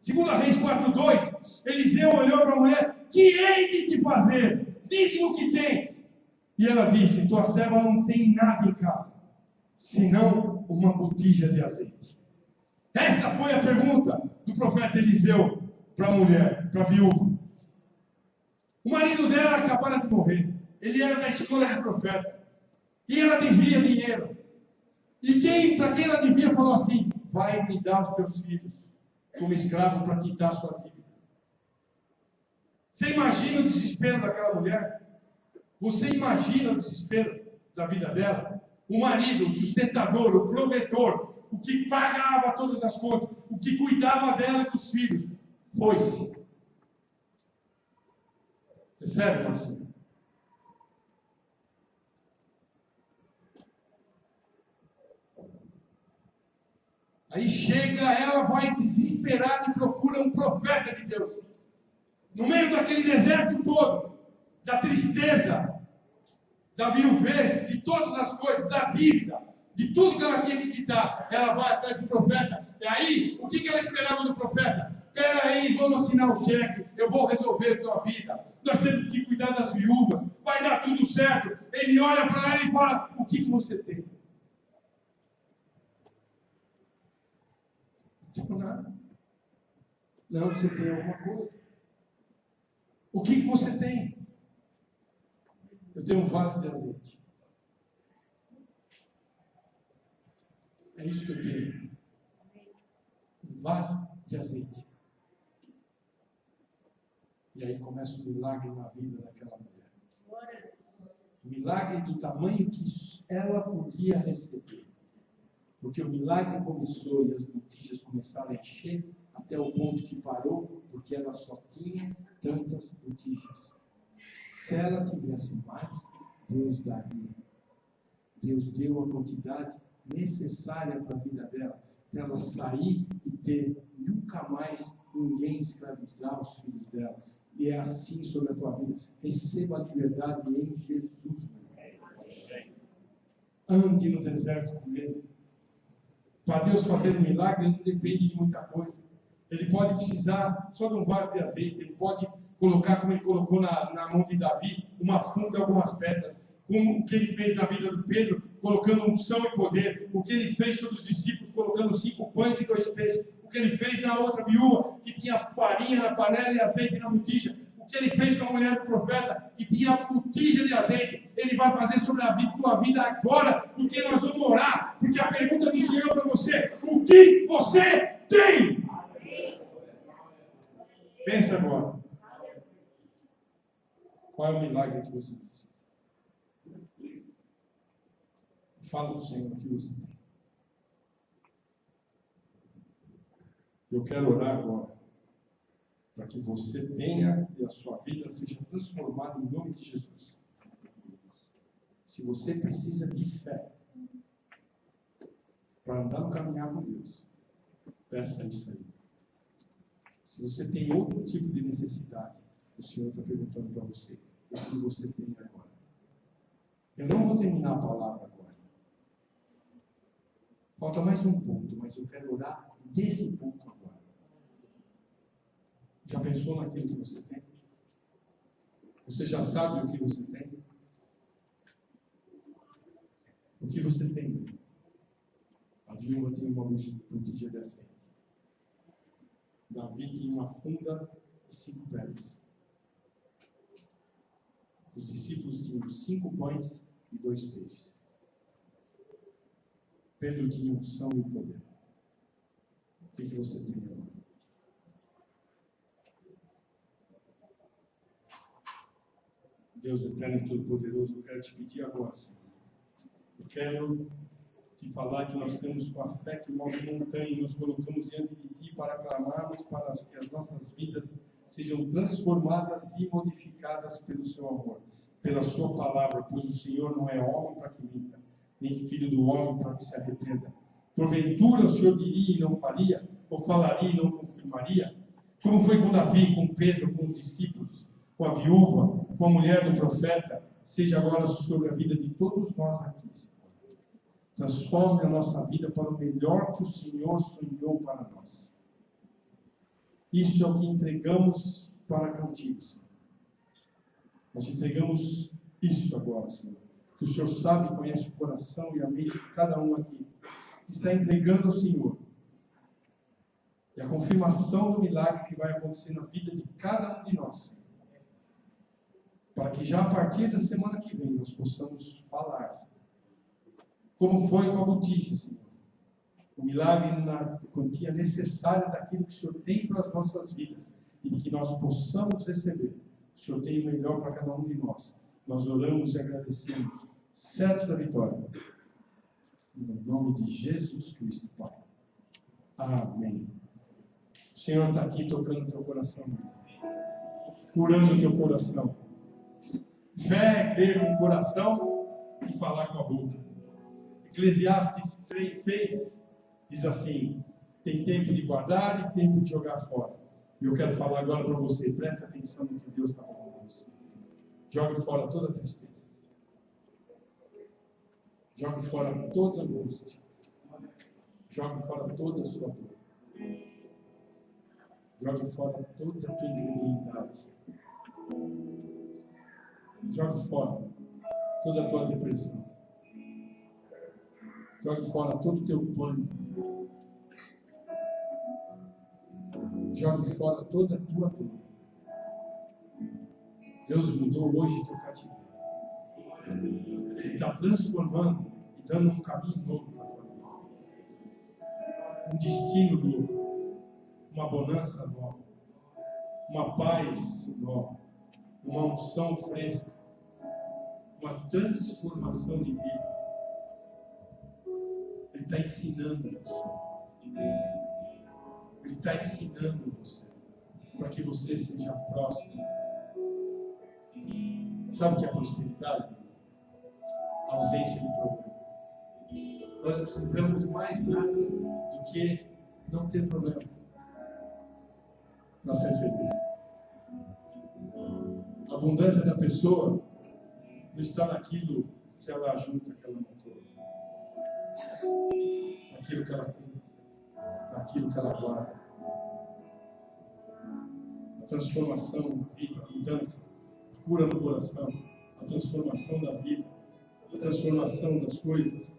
2 Reis 4:2, Eliseu olhou para a mulher: que hei de te fazer? Dize-me o que tens. E ela disse: tua serva não tem nada em casa, senão uma botija de azeite. Essa foi a pergunta do profeta Eliseu para a mulher, para a viúva. O marido dela acabara de morrer. Ele era da escola do profeta. E ela devia dinheiro. E para quem ela devia, falou assim: vai me dar os teus filhos como escravo para quitar a sua dívida. Você imagina o desespero daquela mulher? Você imagina o desespero da vida dela? O marido, o sustentador, o provedor, o que pagava todas as contas, o que cuidava dela e dos filhos, foi-se. Percebe, Marcelo? Aí chega ela, vai desesperada e procura um profeta de Deus. No meio daquele deserto todo, da tristeza, da viuvez, de todas as coisas, da dívida, de tudo que ela tinha que quitar, ela vai atrás do profeta. E aí, o que ela esperava do profeta? Espera aí, vamos assinar o cheque, eu vou resolver a tua vida. Nós temos que cuidar das viúvas, vai dar tudo certo. Ele olha para ela e fala: o que você tem? Não tenho nada. Não, você tem alguma coisa. O que você tem? Eu tenho um vaso de azeite. É isso que eu tenho. Um vaso de azeite. E aí começa o milagre na vida daquela mulher. Milagre do tamanho que ela podia receber. Porque o milagre começou e as botijas começaram a encher até o ponto que parou, porque ela só tinha tantas botijas. Se ela tivesse mais, Deus daria. Deus deu a quantidade necessária para a vida dela, para ela sair e ter nunca mais ninguém escravizar os filhos dela. E é assim sobre a tua vida. Receba a liberdade em Jesus. Ande no deserto com Ele. Para Deus fazer um milagre, Ele não depende de muita coisa. Ele pode precisar só de um vaso de azeite. Ele pode colocar, como Ele colocou na mão de Davi, uma funda e algumas pedras. Como o que Ele fez na vida do Pedro, colocando unção e poder. O que Ele fez sobre os discípulos, colocando 5 pães e 2 peixes. O que Ele fez na outra viúva, que tinha farinha na panela e azeite na botija. O que Ele fez com a mulher do profeta, que tinha botija de azeite. Ele vai fazer sobre a tua vida agora, porque nós vamos orar. Porque a pergunta do Senhor para você: o que você tem? Pensa agora. Qual é o milagre que você precisa? Fala do Senhor o que você tem. Eu quero orar agora. para que você tenha e a sua vida seja transformada em nome de Jesus. Se você precisa de fé para andar no caminhar com Deus, peça isso aí. Se você tem outro tipo de necessidade, o Senhor está perguntando para você, o que você tem agora? Eu não vou terminar a palavra agora. Falta mais um ponto, mas eu quero orar desse ponto agora. Já pensou naquilo que você tem? Você já sabe o que você tem? O que você tem? A viúva tinha uma botija de azeite. Davi tinha uma funda de 5 pedras. Os discípulos tinham 5 pães e 2 peixes. Pedro tinha unção e poder. O que você tem agora? Deus eterno e todo-poderoso, eu quero te pedir agora, Senhor. Eu quero te falar que nós temos com a fé que move montanha e nos colocamos diante de Ti para clamarmos para que as nossas vidas sejam transformadas e modificadas pelo Seu amor, pela Sua palavra, pois o Senhor não é homem para que minta, nem filho do homem para que se arrependa. Porventura o Senhor diria e não faria, ou falaria e não confirmaria? Como foi com Davi, com Pedro, com os discípulos, com a viúva, com a mulher do profeta, seja agora sobre a vida de todos nós aqui, Senhor. Transforme a nossa vida para o melhor que o Senhor sonhou para nós. Isso é o que entregamos para contigo, Senhor. Nós entregamos isso agora, Senhor. Que o Senhor sabe e conhece o coração e a mente de cada um aqui. Está entregando ao Senhor. E a confirmação do milagre que vai acontecer na vida de cada um de nós, Senhor. Para que já a partir da semana que vem nós possamos falar, Senhor. Como foi com a botija, Senhor? O milagre na quantia necessária daquilo que o Senhor tem para as nossas vidas e que nós possamos receber. O Senhor tem o melhor para cada um de nós. Nós oramos e agradecemos, certos da vitória. No nome de Jesus Cristo, Pai. Amém. O Senhor está aqui tocando o teu coração, curando o teu coração. Fé é crer com o coração e falar com a boca. Eclesiastes 3:6 diz assim: tem tempo de guardar e tempo de jogar fora. E eu quero falar agora para você, presta atenção no que Deus está falando para você. Jogue fora toda tristeza. Jogue fora toda angústia. Jogue fora toda a sua dor. Jogue fora toda a tua incredulidade. Jogue fora toda a tua depressão. Jogue fora todo o teu pânico. Jogue fora toda a tua dor. Deus mudou hoje teu cativeiro. Ele está transformando e dando um caminho novo para a tua vida. Um destino novo. Uma bonança nova. Uma paz nova. Uma unção fresca. Uma transformação de vida. Ele está ensinando você. Ele está ensinando você para que você seja próspero. Sabe o que é prosperidade? A ausência de problema. Nós precisamos mais nada do que não ter problema para ser feliz. A abundância da pessoa não está naquilo que ela junta, que ela não trouxe. Naquilo que ela tem, naquilo que ela guarda. A transformação da vida, a mudança, a cura no coração, a transformação da vida, a transformação das coisas.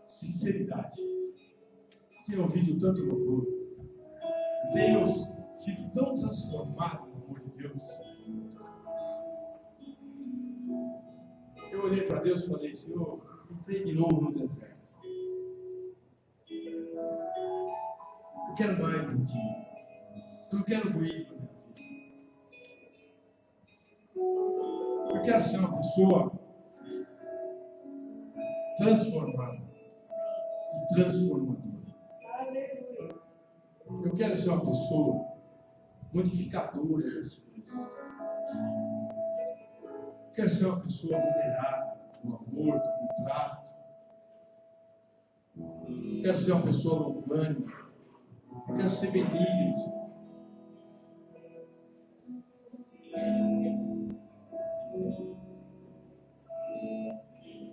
Sinceridade. Tenho ouvido tanto louvor. Tenho sido tão transformado no amor de Deus. Eu olhei para Deus e falei: Senhor, entrei de novo no deserto. Eu quero mais de Ti. Eu não quero ruído na minha vida. Eu quero ser uma pessoa transformada e transformadora. Eu quero ser uma pessoa modificadora das coisas. Eu quero ser uma pessoa moderada no amor, no trato. Eu quero ser uma pessoa longânime. Eu quero ser benigno.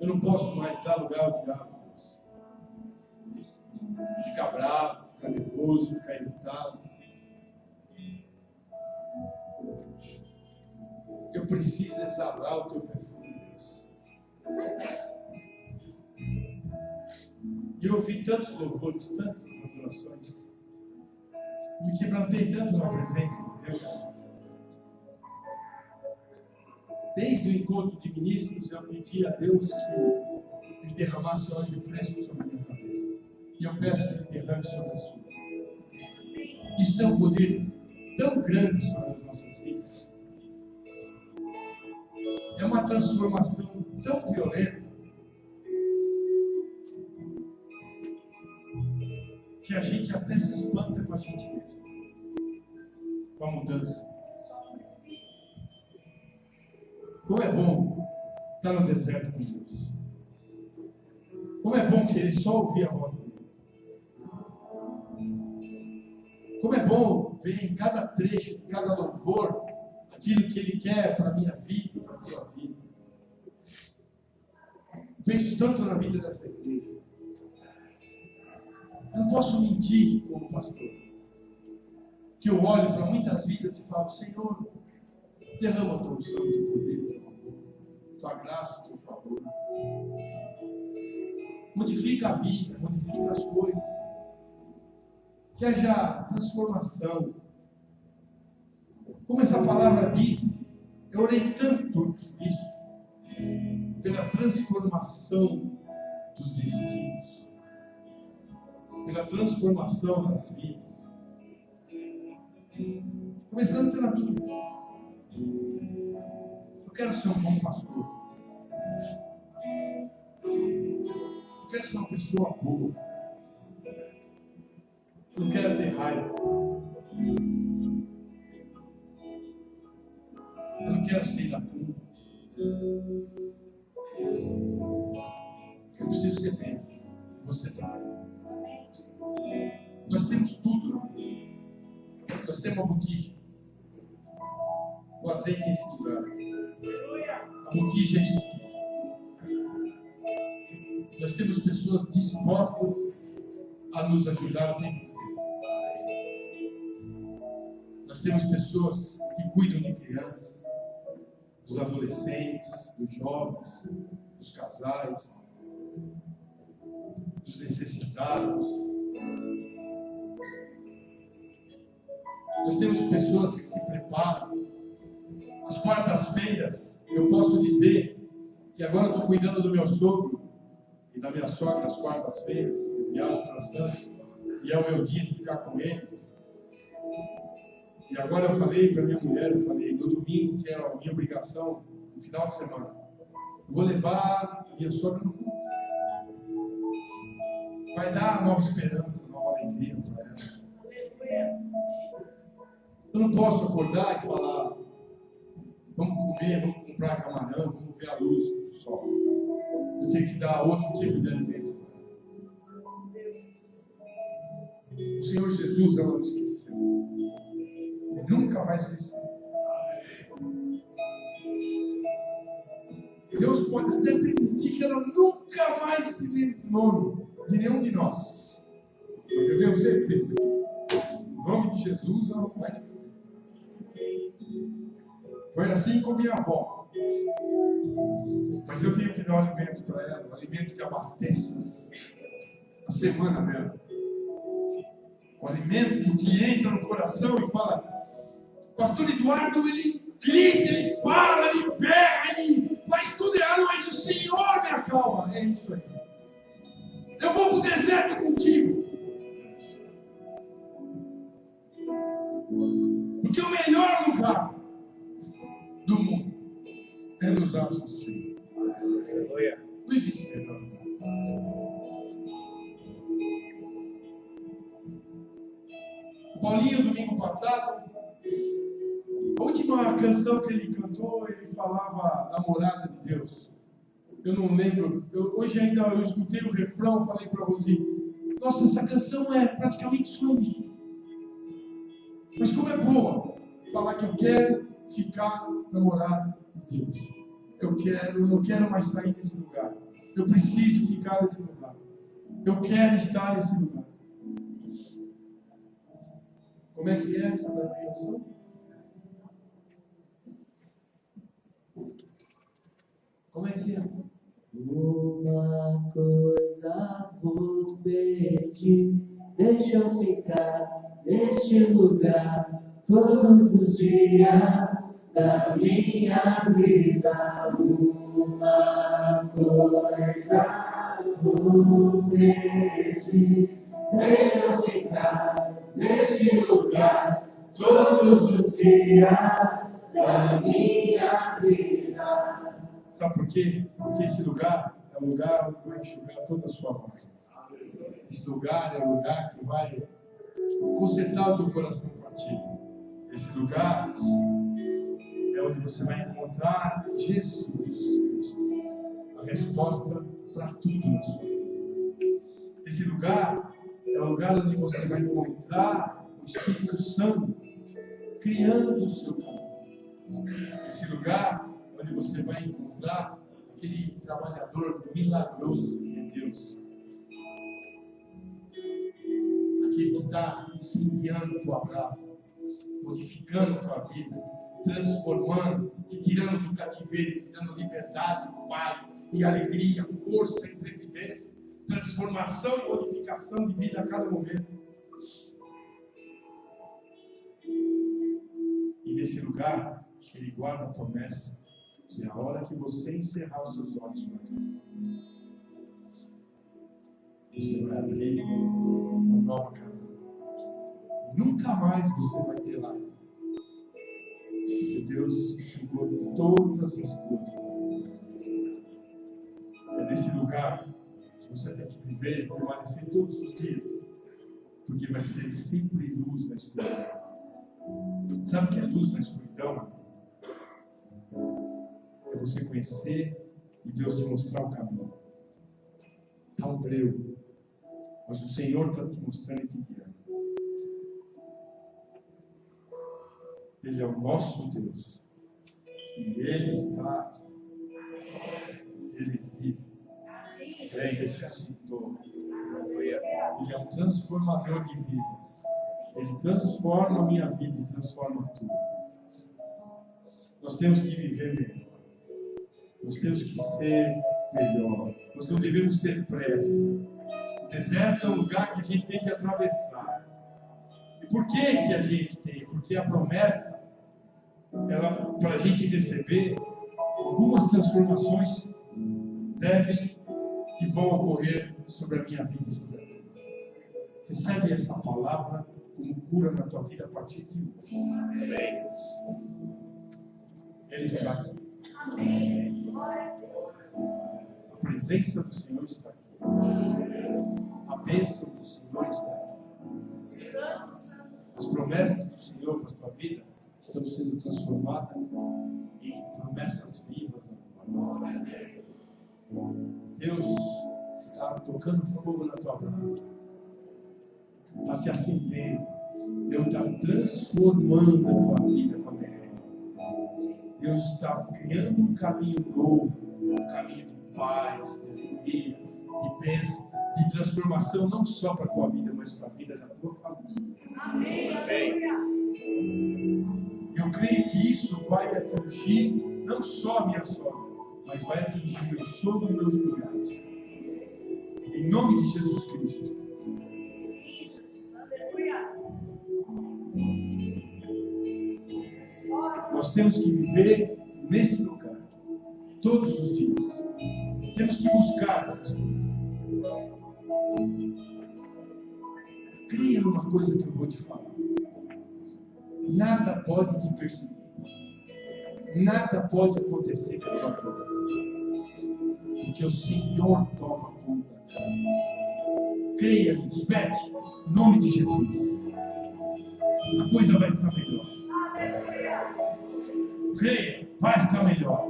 Eu não posso mais dar lugar ao diabo. Ficar bravo, ficar nervoso, ficar irritado. Eu preciso exalar o teu perfume, Deus. E eu ouvi tantos louvores, tantas adorações. Me quebrantei tanto na presença de Deus. Desde o encontro de ministros, eu pedi a Deus que Ele derramasse óleo fresco sobre a minha cabeça. E eu peço que Ele derrame sobre a sua. Isso tem um poder tão grande sobre as nossas vidas. É uma transformação tão violenta que a gente até se espanta com a gente mesmo, com a mudança. Como é bom estar no deserto com Deus. Como é bom querer só ouvir a voz dele. Como é bom ver em cada trecho, em cada louvor, aquilo que Ele quer para a minha vida, para a tua vida. Penso tanto na vida dessa igreja. Eu não posso mentir como pastor. Que eu olho para muitas vidas e falo, Senhor, derrama a tua unção, teu poder, teu amor, tua graça, teu favor. Modifica a vida, modifica as coisas. Que haja transformação. Como essa palavra disse, eu orei tanto por isso, pela transformação dos destinos, pela transformação das vidas, começando pela minha. Eu quero ser um bom pastor. Eu quero ser uma pessoa boa. Eu não quero ter raiva. Eu não quero ser iracundo. Eu preciso ser bênção. Você também. Nós temos tudo. Nós temos a botija. O azeite é esse lugar. A botija é isso aqui. Nós temos pessoas dispostas a nos ajudar o tempo inteiro. Nós temos pessoas que cuidam de crianças, dos adolescentes, dos jovens, dos casais, dos necessitados. Nós temos pessoas que se preparam. Às quartas-feiras, eu posso dizer que agora eu estou cuidando do meu sogro e da minha sogra às quartas-feiras. Eu viajo para Santos e é o meu dia de ficar com eles. E agora eu falei para minha mulher, no domingo, que é a minha obrigação, no final de semana, eu vou levar a minha sogra no culto. Vai dar nova esperança, nova alegria para ela. Eu não posso acordar e falar, vamos comer, vamos comprar camarão, vamos ver a luz do sol. Eu tenho que dar outro tipo de alimento. O Senhor Jesus, ela não esqueceu. Nunca vai esquecer. Deus pode até permitir que ela nunca mais se lembre o nome de nenhum de nós. Mas eu tenho certeza que o nome de Jesus ela não vai esquecer. Foi assim com minha avó. Mas eu tenho que dar um alimento para ela, um alimento que abasteça a semana dela. Um alimento que entra no coração e fala, Pastor Eduardo, ele grita, ele fala, ele berra, ele faz tudo errado, mas o Senhor me acalma. É isso aí. Eu vou para o deserto contigo. Porque o melhor lugar do mundo é nos braços do Senhor. Não existe melhor lugar. Paulinho, domingo passado, a última canção que ele cantou, ele falava da morada de Deus. Eu não lembro. Hoje ainda eu escutei o refrão, falei para você, nossa, essa canção é praticamente só isso. Mas como é boa falar que eu quero ficar na morada de Deus. Eu não quero mais sair desse lugar. Eu preciso ficar nesse lugar. Eu quero estar nesse lugar. Como é que é essa canção? Como é que é? Uma coisa vou pedir, deixa eu ficar neste lugar todos os dias da minha vida. Uma coisa vou pedir, deixa eu ficar neste lugar todos os dias da minha vida. Sabe por quê? Porque esse lugar é um lugar onde vai enxugar toda a sua lágrima. Esse lugar é um lugar que vai consertar o teu coração partido. Esse lugar é onde você vai encontrar Jesus Cristo, a resposta para tudo na sua vida. Esse lugar é um lugar onde você vai encontrar o Espírito Santo criando o seu caminho. Esse lugar onde você vai encontrar aquele trabalhador milagroso que é Deus. Aquele que está incendiando a tua casa, modificando a tua vida, transformando, te tirando do cativeiro, te dando liberdade, paz e alegria, força e intrepidez, transformação e modificação de vida a cada momento. E nesse lugar, Ele guarda a promessa. E a hora que você encerrar os seus olhos para cá, você vai abrir uma nova caminho. Nunca mais você vai ter lá. Porque Deus enxugou todas as tuas lágrimas. É nesse lugar que você tem que viver e permanecer todos os dias. Porque vai ser sempre luz na escuridão. Sabe o que é luz na escuridão? É você conhecer e Deus te mostrar o caminho. Está um breu, mas o Senhor está te mostrando e te guiando. Ele é o nosso Deus e Ele está aqui. Ele vive. Ele ressuscitou. Ele é um transformador de vidas. Ele transforma a minha vida e transforma a tua. Nós temos que viver melhor. Nós temos que ser melhor. Nós não devemos ter pressa. O deserto é um lugar que a gente tem que atravessar. E por que a gente tem? Porque a promessa, para a gente receber, algumas transformações devem e vão ocorrer sobre a minha vida e sobre a tua. Recebe essa palavra como cura na tua vida a partir de hoje. Amém. Ele está aqui. Amém. A presença do Senhor está aqui. A bênção do Senhor está aqui. As promessas do Senhor para a tua vida estão sendo transformadas em promessas vivas agora. Deus está tocando fogo na tua brasa. Está te acendendo. Deus está transformando a tua vida para melhor. Deus está criando um caminho novo, um caminho de paz, de alegria, de bênção, de transformação, não só para a tua vida, mas para a vida da tua família. Amém. Eu creio que isso vai atingir não só a minha sogra, mas vai atingir meu sogro e meus cunhados. Em nome de Jesus Cristo. Nós temos que viver nesse lugar, todos os dias. Temos que buscar essas coisas. Creia numa coisa que eu vou te falar. Nada pode te perseguir. Nada pode acontecer com a tua vida. Porque o Senhor toma conta. Creia nisso. Pede, em nome de Jesus. coisa vai ficar melhor. Creia, vai ficar melhor.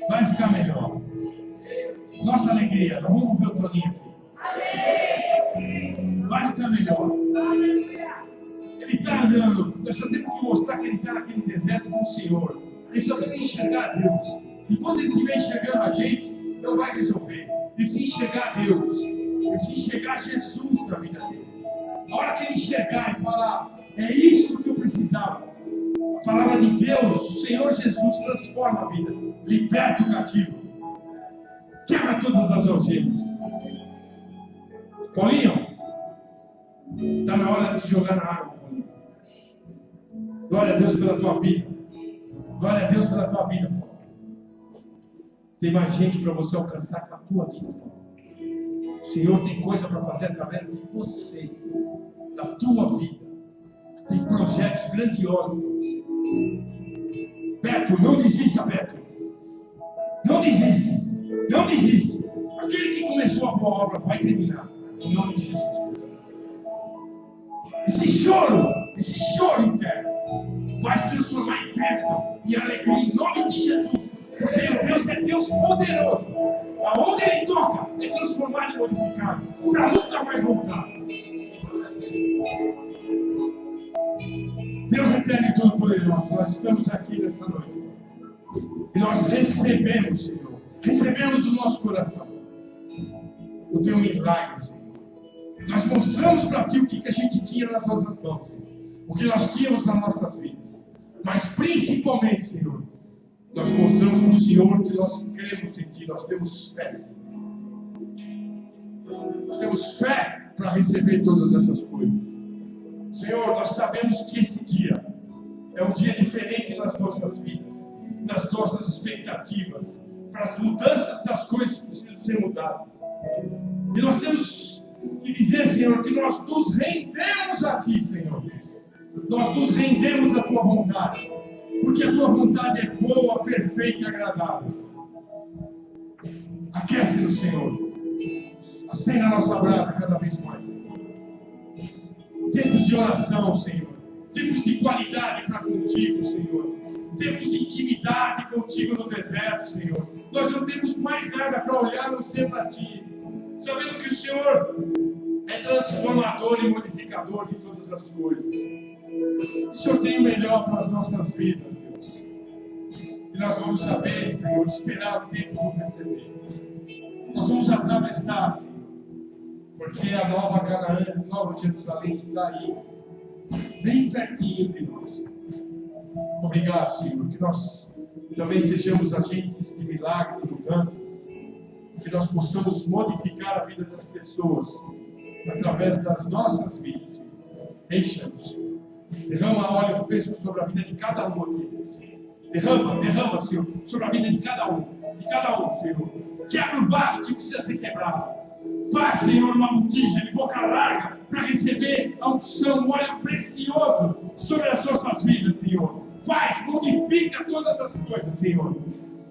Vai ficar melhor. Nossa alegria, nós vamos ver o Toninho aqui. Vai ficar melhor. Ele está andando, nós só temos que mostrar que ele está naquele deserto com o Senhor. Ele só precisa enxergar Deus. E quando ele estiver enxergando a gente, não vai resolver. Ele precisa enxergar Deus. Ele precisa enxergar Jesus na vida dele. A hora que ele enxergar e falar, é isso que eu precisava. A palavra de Deus, o Senhor Jesus transforma a vida, liberta o cativo, quebra todas as algemas. Paulinho, está na hora de jogar na água, Paulinho. Glória a Deus pela tua vida. Glória a Deus pela tua vida, Paulo. Tem mais gente para você alcançar com a tua vida, Paulo. O Senhor tem coisa para fazer através de você, da tua vida. Tem projetos grandiosos para você. Beto, não desista, Beto. Não desiste. Não desiste. Aquele que começou a boa obra vai terminar. Em nome de Jesus Cristo. Esse choro interno vai se transformar em bênção e alegria em nome de Jesus. Porque Deus é Deus poderoso. Aonde Ele toca, é transformado e modificado. Para nunca mais voltar. Deus eterno e todo-poderoso, nós estamos aqui nessa noite. E nós recebemos, Senhor. Recebemos o nosso coração. O teu milagre, Senhor. Nós mostramos para Ti o que a gente tinha nas nossas mãos, Senhor. O que nós tínhamos nas nossas vidas. Mas principalmente, Senhor, nós mostramos para o Senhor que nós cremos em Ti. Nós temos fé, Senhor. Nós temos fé para receber todas essas coisas. Senhor, nós sabemos que esse dia é um dia diferente nas nossas vidas, nas nossas expectativas, para as mudanças das coisas que precisam ser mudadas. E nós temos que dizer, Senhor, que nós nos rendemos a Ti, Senhor. Nós nos rendemos à Tua vontade, porque a Tua vontade é boa, perfeita e agradável. Aquece-nos, Senhor. Acenda a nossa brasa cada vez mais. Tempos de oração, Senhor. Tempos de qualidade para contigo, Senhor. Tempos de intimidade contigo no deserto, Senhor. Nós não temos mais nada para olhar, a não ser para Ti. Sabendo que o Senhor é transformador e modificador de todas as coisas. O Senhor tem o melhor para as nossas vidas, Deus. E nós vamos saber, Senhor, esperar o tempo do receber. Nós vamos atravessar, Senhor. Porque a nova Canaã, a nova Jerusalém está aí, bem pertinho de nós. Obrigado, Senhor, que nós também sejamos agentes de milagres, de mudanças, que nós possamos modificar a vida das pessoas através das nossas vidas, Senhor. Encha-nos, Senhor. Derrama óleo fresco sobre a vida de cada um aqui, Deus. Derrama, Senhor, sobre a vida de cada um, Senhor. Quebra o vaso que precisa ser quebrado. Faz, Senhor, uma botija de boca larga para receber a unção, um óleo precioso sobre as nossas vidas, Senhor. Faz, modifica todas as coisas, Senhor.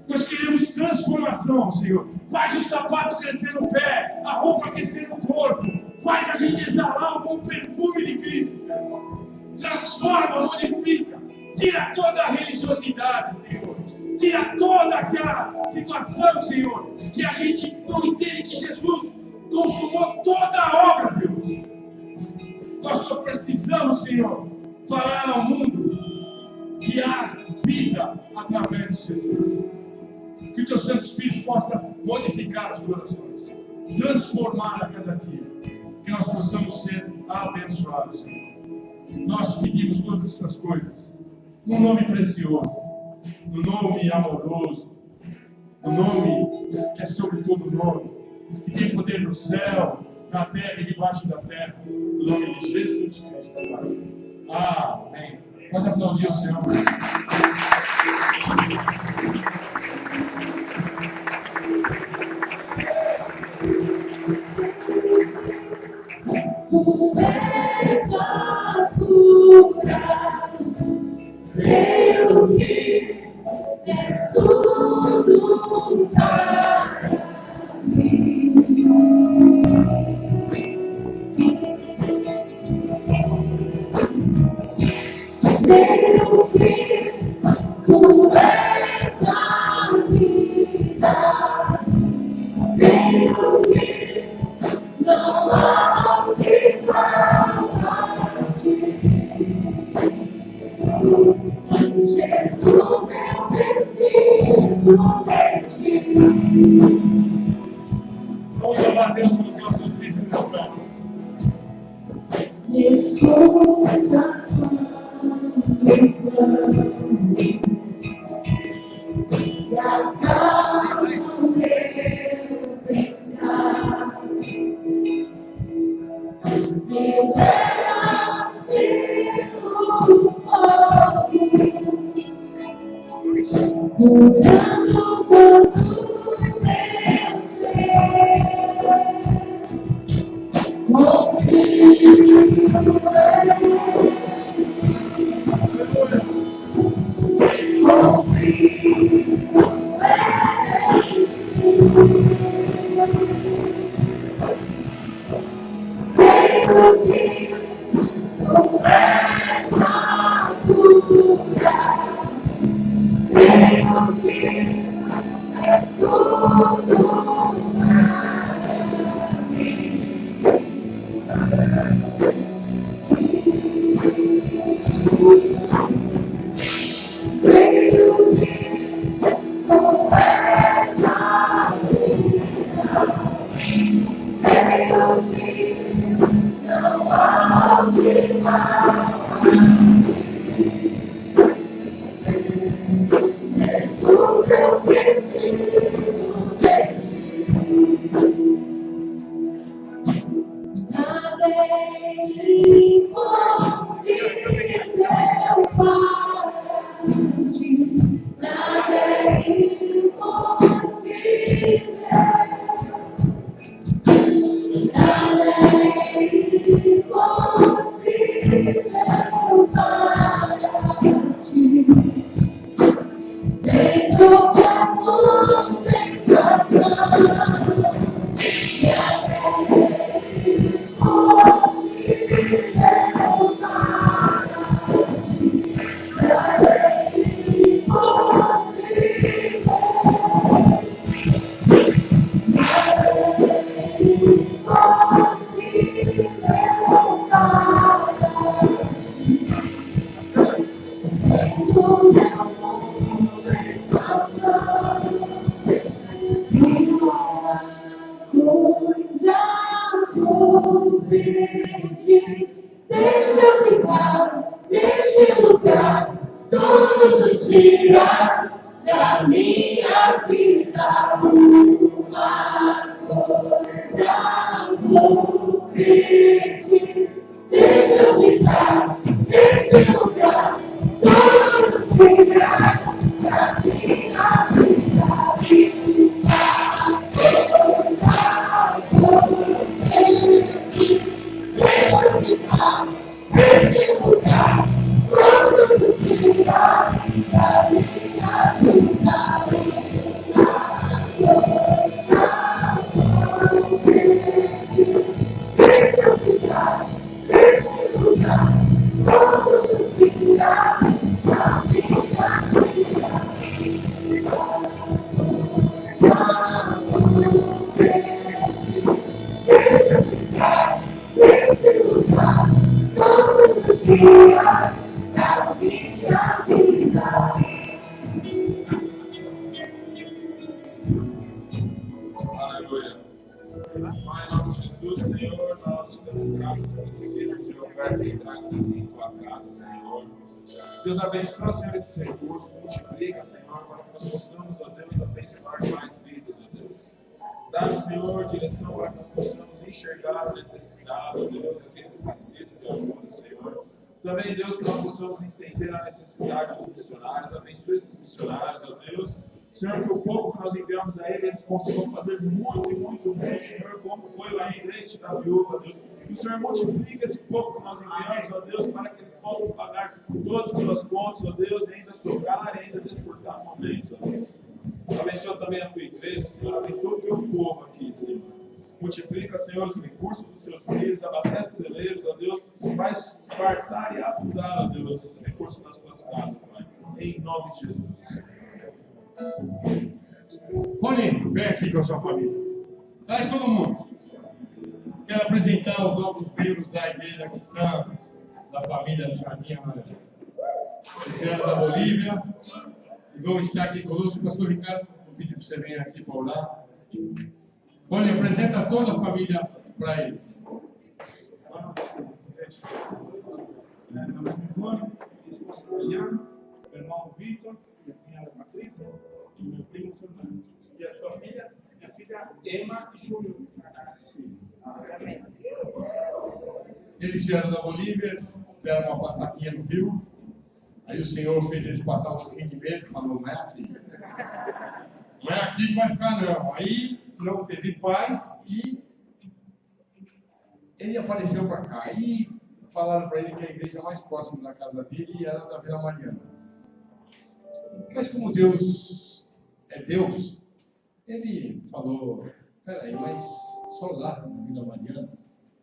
Nós queremos transformação, Senhor. Faz o sapato crescer no pé, a roupa crescer no corpo. Faz a gente exalar o bom perfume de Cristo, Deus. Transforma, modifica. Tira toda a religiosidade, Senhor. Tira toda aquela situação, Senhor, que a gente não entende que Jesus consumou toda a obra, Deus. Nós só precisamos, Senhor, falar ao mundo que há vida através de Jesus. Que o Teu Santo Espírito possa modificar os corações, transformar a cada dia. Que nós possamos ser abençoados, Senhor. Nós pedimos todas essas coisas no nome precioso, no nome amoroso, no nome que é sobre todo nome, que tem poder no céu, na terra e debaixo da terra, no nome de Jesus Cristo, Pai. Amém. Pode aplaudir o Senhor. Tu és a cura, creio que és tudo para mim. Tenho que tu és a vida. Tenho que não há o que falta a ti. Jesus, eu preciso de ti. Vamos louvar Deus com os nossos príncipes da fé. Estou cansado e acalma o meu pensar. Liberas pelo fogo, curando todo o meu ser. Confio em nada é impossível para ti. Nada é impossível. Nada é impossível para ti. Dentro da contemplação. Deixa eu ficar neste lugar todos os dias da minha vida. Uma coisa vou pedir. Deixa eu ficar neste lugar todos os dias da minha vida. Deixa eu ficar nesse lugar todos os dias da minha vida. Deixa eu ficar nesse lugar todos os dias da minha vida. Deixa eu ficar nesse lugar todos os dias da minha vida. Aleluia. Pai, em nome de Jesus, Senhor, nós te damos graças por esse dia de oferta e entrega aqui em tua casa, Senhor. Deus abençoa, Senhor, esses recursos, multiplica, Senhor, para que nós possamos, ó Deus, abençoar mais vidas, ó Deus. Dá, Senhor, direção para que nós possamos enxergar o necessitado, ó Deus, aquele que precisa de ajuda, Senhor. Também, Deus, que nós possamos entender a necessidade dos missionários, abençoe esses missionários, ó Deus. Senhor, que o pouco que nós enviamos a eles consigam fazer muito e muito bem, Senhor, como foi lá em leite da viúva, Deus. Que o Senhor multiplique esse pouco que nós enviamos, ó Deus, para que eles possam pagar todas as suas contas, ó Deus, e ainda sobrar, e ainda desfrutar momentos, ó Deus. Abençoa também a tua igreja, Senhor, abençoa o teu povo aqui, Senhor. Multiplica, Senhor, os recursos dos seus filhos, abastece celeiros, ó Deus, faz fartar e abundar, ó Deus, os recursos na nome de Jesus. Rony, vem aqui com a sua família. Traz todo mundo. Quero apresentar os novos membros da igreja cristã, da família do Jardim Amarelo. Eles vieram da Bolívia e vão estar aqui conosco. O pastor Ricardo, vou pedir para você vir aqui para orar. Rony, apresenta toda a família para eles. Meu nome é Rony, esposa Adriana, meu irmão Vitor, minha cunhada Patrícia e meu primo Fernando. E a sua filha? Minha filha Emma e Júlio. Amém. Eles vieram da Bolívia, eles deram uma passadinha no Rio. Aí o Senhor fez eles passar um pouquinho de medo, falou, não é aqui. Não é aqui que vai ficar não. Aí não teve paz e ele apareceu para cá. Aí falaram para ele que a igreja mais próxima da casa dele era da Vila Mariana. Mas como Deus é Deus, ele falou, peraí, mas só lá na Vila Mariana?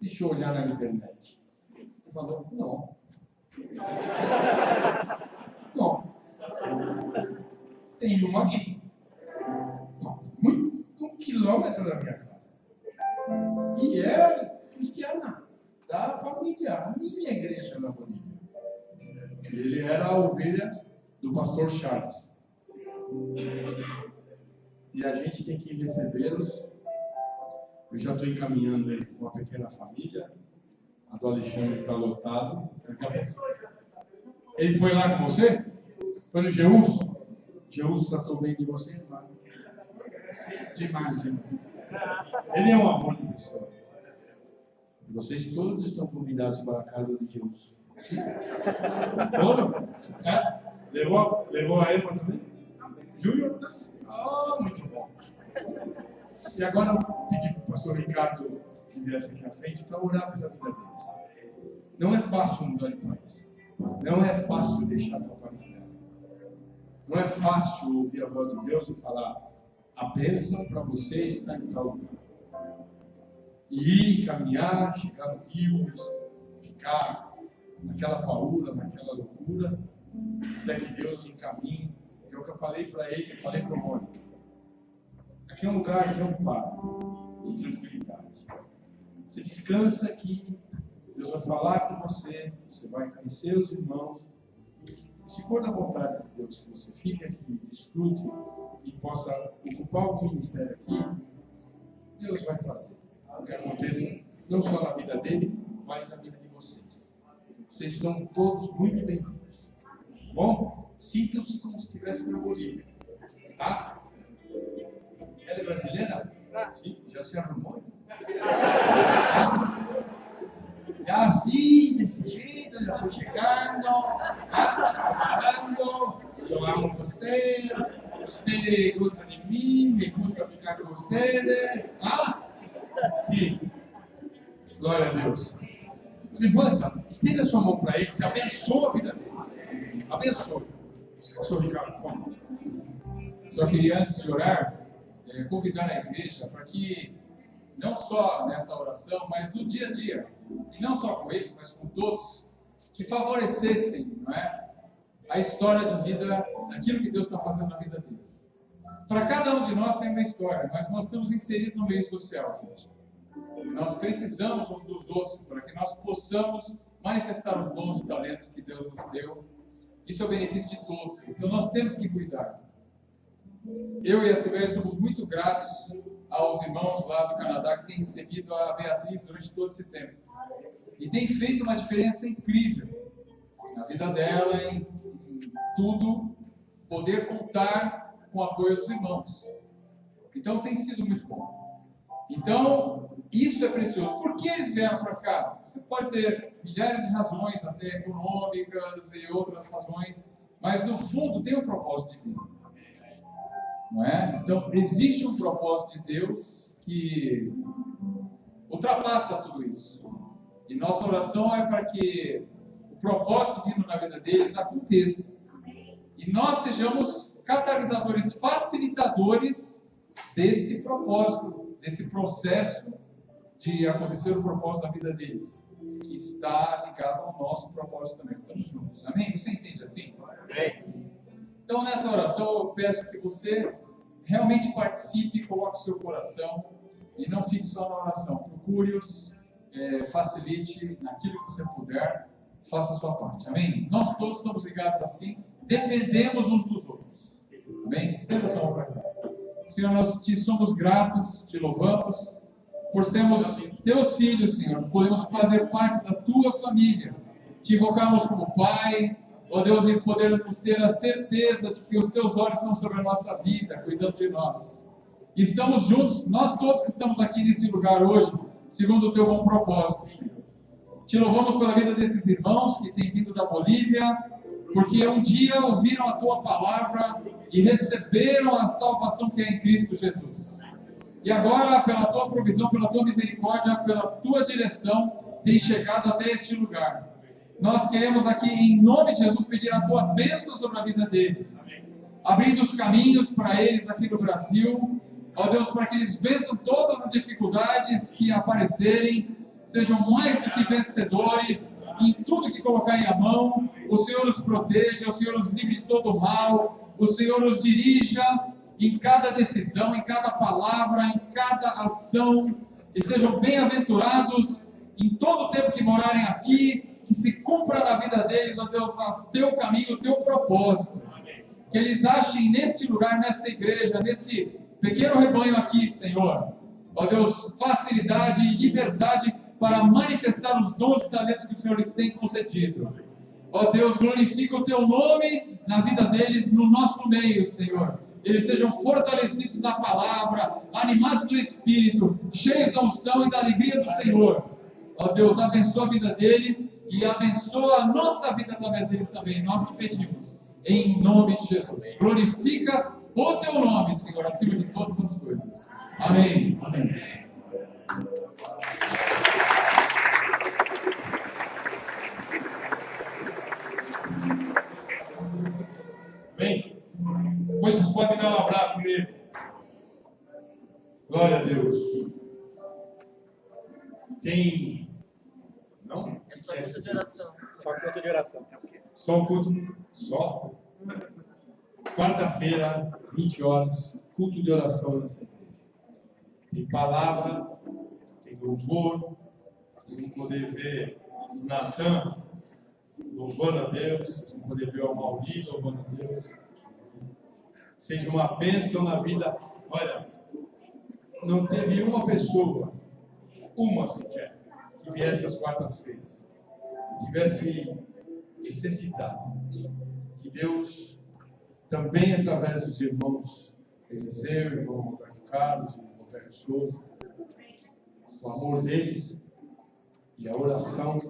Deixa eu olhar na internet. Ele falou, não. Não. Tem uma aqui. Muito, 1 quilômetro da minha casa. E é cristiana, da família, a minha igreja na Bolívia. Ele era a ovelha do pastor Charles. E a gente tem que recebê-los. Eu já estou encaminhando ele para uma pequena família. A do Alexandre está lotado. Ele foi lá com você? Foi no Jeus? Jeus tratou bem de você, irmão? Demais, irmão. Ele é um amor de pessoa. Vocês todos estão convidados para a casa de Deus. Sim? Foram? É? Levou a Emma também? Júlio? Ah, muito bom. E agora eu pedi para o pastor Ricardo que viesse aqui à frente para orar pela vida deles. Não é fácil mudar de país. Não é fácil deixar a família. Não é fácil ouvir a voz de Deus e falar a bênção para você está em tal lugar. E ir, caminhar, chegar no Rio, ficar naquela paura, naquela loucura, até que Deus encaminhe. É o que eu falei para ele, eu falei para o Rony. Aqui é um lugar de amparo, de tranquilidade. Você descansa aqui, Deus vai falar com você, você vai conhecer os irmãos. E se for da vontade de Deus que você fique aqui, desfrute e possa ocupar algum ministério aqui, Deus vai fazer. Que aconteça não só na vida dele, mas na vida de vocês. Vocês são todos muito bem-vindos. Bom? Sintam-se como se estivessem na Bolívia. Tá? Ela é brasileira? Sim, já se arrumou? Já assim, desse jeito, já foi chegando, falando, eu amo você gosta de mim, me gusta ficar com você, Sim. Glória a Deus. Levanta, estenda sua mão para eles, abençoa a vida deles. Abençoa. Pastor Ricardo, como? Só queria, antes de orar, convidar a igreja para que, não só nessa oração, mas no dia a dia, e não só com eles, mas com todos, que favorecessem, não é, a história de vida, aquilo que Deus está fazendo na vida deles. Para cada um de nós tem uma história, mas nós estamos inseridos no meio social, gente. Nós precisamos uns dos outros para que nós possamos manifestar os dons e talentos que Deus nos deu. Isso é o benefício de todos. Então nós temos que cuidar. Eu e a Sibeli somos muito gratos aos irmãos lá do Canadá que têm recebido a Beatriz durante todo esse tempo. E tem feito uma diferença incrível na vida dela, em tudo, poder contar com o apoio dos irmãos. Então tem sido muito bom. Então, isso é precioso. Por que eles vieram para cá? Você pode ter milhares de razões, até econômicas e outras razões, mas no fundo tem um propósito divino. Não é? Então, existe um propósito de Deus que ultrapassa tudo isso. E nossa oração é para que o propósito divino na vida deles aconteça. E nós sejamos catalisadores, facilitadores desse propósito, desse processo de acontecer o propósito da vida deles, que está ligado ao nosso propósito também. Estamos juntos. Amém? Você entende assim? Amém. Então, nessa oração, eu peço que você realmente participe, coloque o seu coração e não fique só na oração. Procure-os, facilite naquilo que você puder, faça a sua parte. Amém? Nós todos estamos ligados assim, dependemos uns dos outros. Amém? Estenda a sua mão para cá. Senhor, nós te somos gratos, te louvamos, por sermos teus filhos, Senhor. Podemos fazer parte da tua família. Te invocamos como Pai, ó Deus, e podermos ter a certeza de que os teus olhos estão sobre a nossa vida, cuidando de nós. Estamos juntos, nós todos que estamos aqui nesse lugar hoje, segundo o teu bom propósito, Senhor. Te louvamos pela vida desses irmãos que têm vindo da Bolívia, porque um dia ouviram a tua palavra e receberam a salvação que é em Cristo Jesus. E agora, pela tua provisão, pela tua misericórdia, pela tua direção, tem chegado até este lugar. Nós queremos aqui, em nome de Jesus, pedir a tua bênção sobre a vida deles, abrindo os caminhos para eles aqui no Brasil, ó Deus, para que eles vençam todas as dificuldades que aparecerem, sejam mais do que vencedores em tudo que colocarem a mão. O Senhor os proteja, o Senhor os livre de todo o mal, o Senhor os dirija em cada decisão, em cada palavra, em cada ação, e sejam bem-aventurados em todo o tempo que morarem aqui, que se cumpra na vida deles, ó Deus, o teu caminho, o teu propósito. Que eles achem neste lugar, nesta igreja, neste pequeno rebanho aqui, Senhor, ó Deus, facilidade e liberdade para manifestar os dons e talentos que o Senhor lhes tem concedido. Ó Deus, glorifica o teu nome na vida deles, no nosso meio, Senhor. Eles sejam fortalecidos na palavra, animados no Espírito, cheios da unção e da alegria do Senhor. Ó Deus, abençoa a vida deles e abençoa a nossa vida através deles também. Nós te pedimos, em nome de Jesus. Glorifica o teu nome, Senhor, acima de todas as coisas. Amém. Amém. Bem, vocês podem dar um abraço nele. Glória a Deus. Tem. Não? É só culto de oração. Só culto de oração. Só um culto. Só. Quarta-feira, 20 horas, culto de oração nessa igreja. Tem palavra, tem louvor. Vocês vão poder ver o Natan louvando a Deus. Vocês vão poder ver o Mauri louvando a Deus. Seja uma bênção na vida. Olha, não teve uma pessoa, uma sequer, que viesse às quartas-feiras, tivesse necessitado. Que Deus, também através dos irmãos Eliseu, o irmão Roberto Carlos, o irmão Roberto Souza, o amor deles e a oração,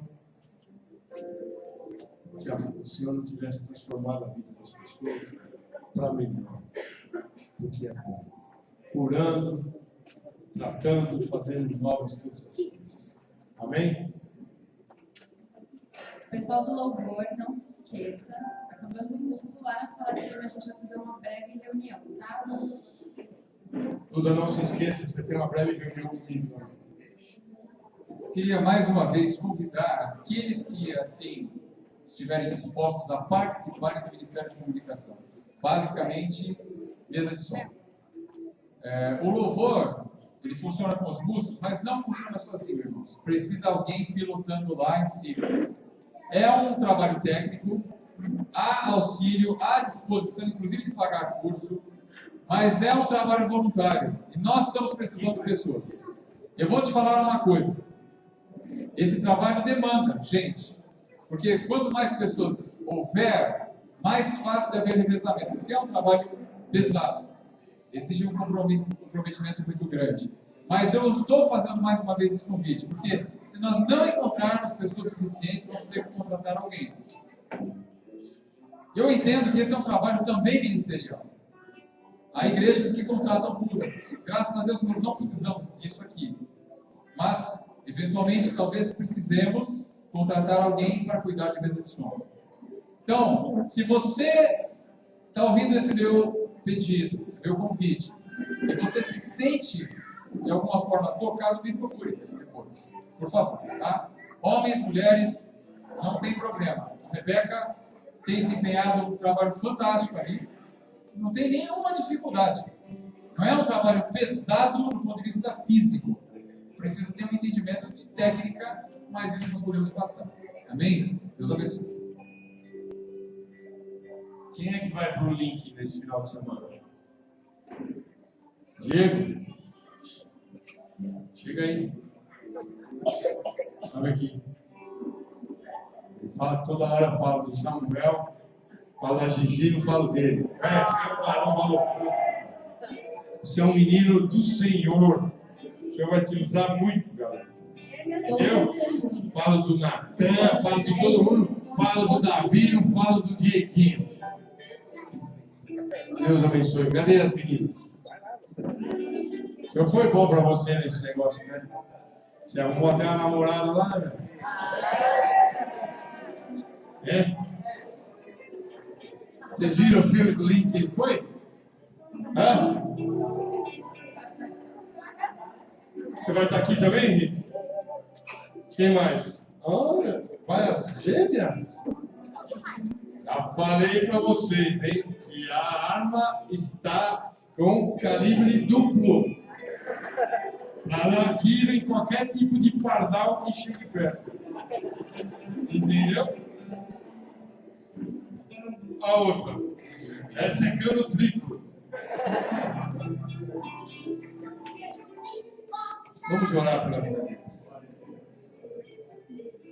que o Senhor não tivesse transformado a vida das pessoas para melhor do que é bom. Curando, tratando, fazendo novas todas as coisas. Amém? Pessoal do louvor, não se esqueça, acabando o culto, lá na sala de cima a gente vai fazer uma breve reunião, tá? Duda, não se esqueça, você tem uma breve reunião comigo. Queria mais uma vez convidar aqueles que, assim, estiverem dispostos a participarem do Ministério de Comunicação. Basicamente, mesa de som. O louvor, ele funciona com os músicos, mas não funciona sozinho, irmãos. Precisa alguém pilotando lá em cima. É um trabalho técnico, há auxílio, há disposição, inclusive, de pagar curso, mas é um trabalho voluntário. E nós estamos precisando de pessoas. Eu vou te falar uma coisa. Esse trabalho demanda gente. Porque quanto mais pessoas houver, mais fácil de haver revezamento. Porque é um trabalho pesado. Exige um comprometimento muito grande. Mas eu estou fazendo mais uma vez esse convite, porque se nós não encontrarmos pessoas suficientes, vamos ter que contratar alguém. Eu entendo que esse é um trabalho também ministerial. Há igrejas que contratam músicos. Graças a Deus nós não precisamos disso aqui. Mas, eventualmente, talvez precisemos contratar alguém para cuidar de mesa de som. Então, se você está ouvindo esse meu pedido, esse meu convite, e você se sente de alguma forma tocado, me procure depois. Por favor, tá? Homens, mulheres, não tem problema. A Rebeca tem desempenhado um trabalho fantástico ali. Não tem nenhuma dificuldade. Não é um trabalho pesado do ponto de vista físico. Precisa ter um entendimento de técnica, mas isso nós podemos passar. Amém? Deus abençoe. Quem é que vai para o link nesse final de semana? Diego? Chega aí. Sobe aqui. Ele fala toda hora, fala do Samuel, fala da Gigi, não falo dele. Você é um varão maluco. Você é um menino do Senhor. O Senhor vai te usar muito, galera. Entendeu? Falo do Natan, falo de todo mundo, falo do Davi, não falo do Dieguinho. Deus abençoe. Cadê as meninas? O senhor foi bom para você nesse negócio, né? Você arrumou até uma namorada lá, né? É? Vocês viram o filme do link que ele foi? Hã? Você vai estar aqui também, Henrique? Quem mais? Olha, vai as gêmeas. Já falei para vocês, hein? Que a arma está com calibre duplo. Para não atirem qualquer tipo de pardal que chegue perto. Entendeu? A outra. Essa é cano triplo. Vamos orar pela vida deles.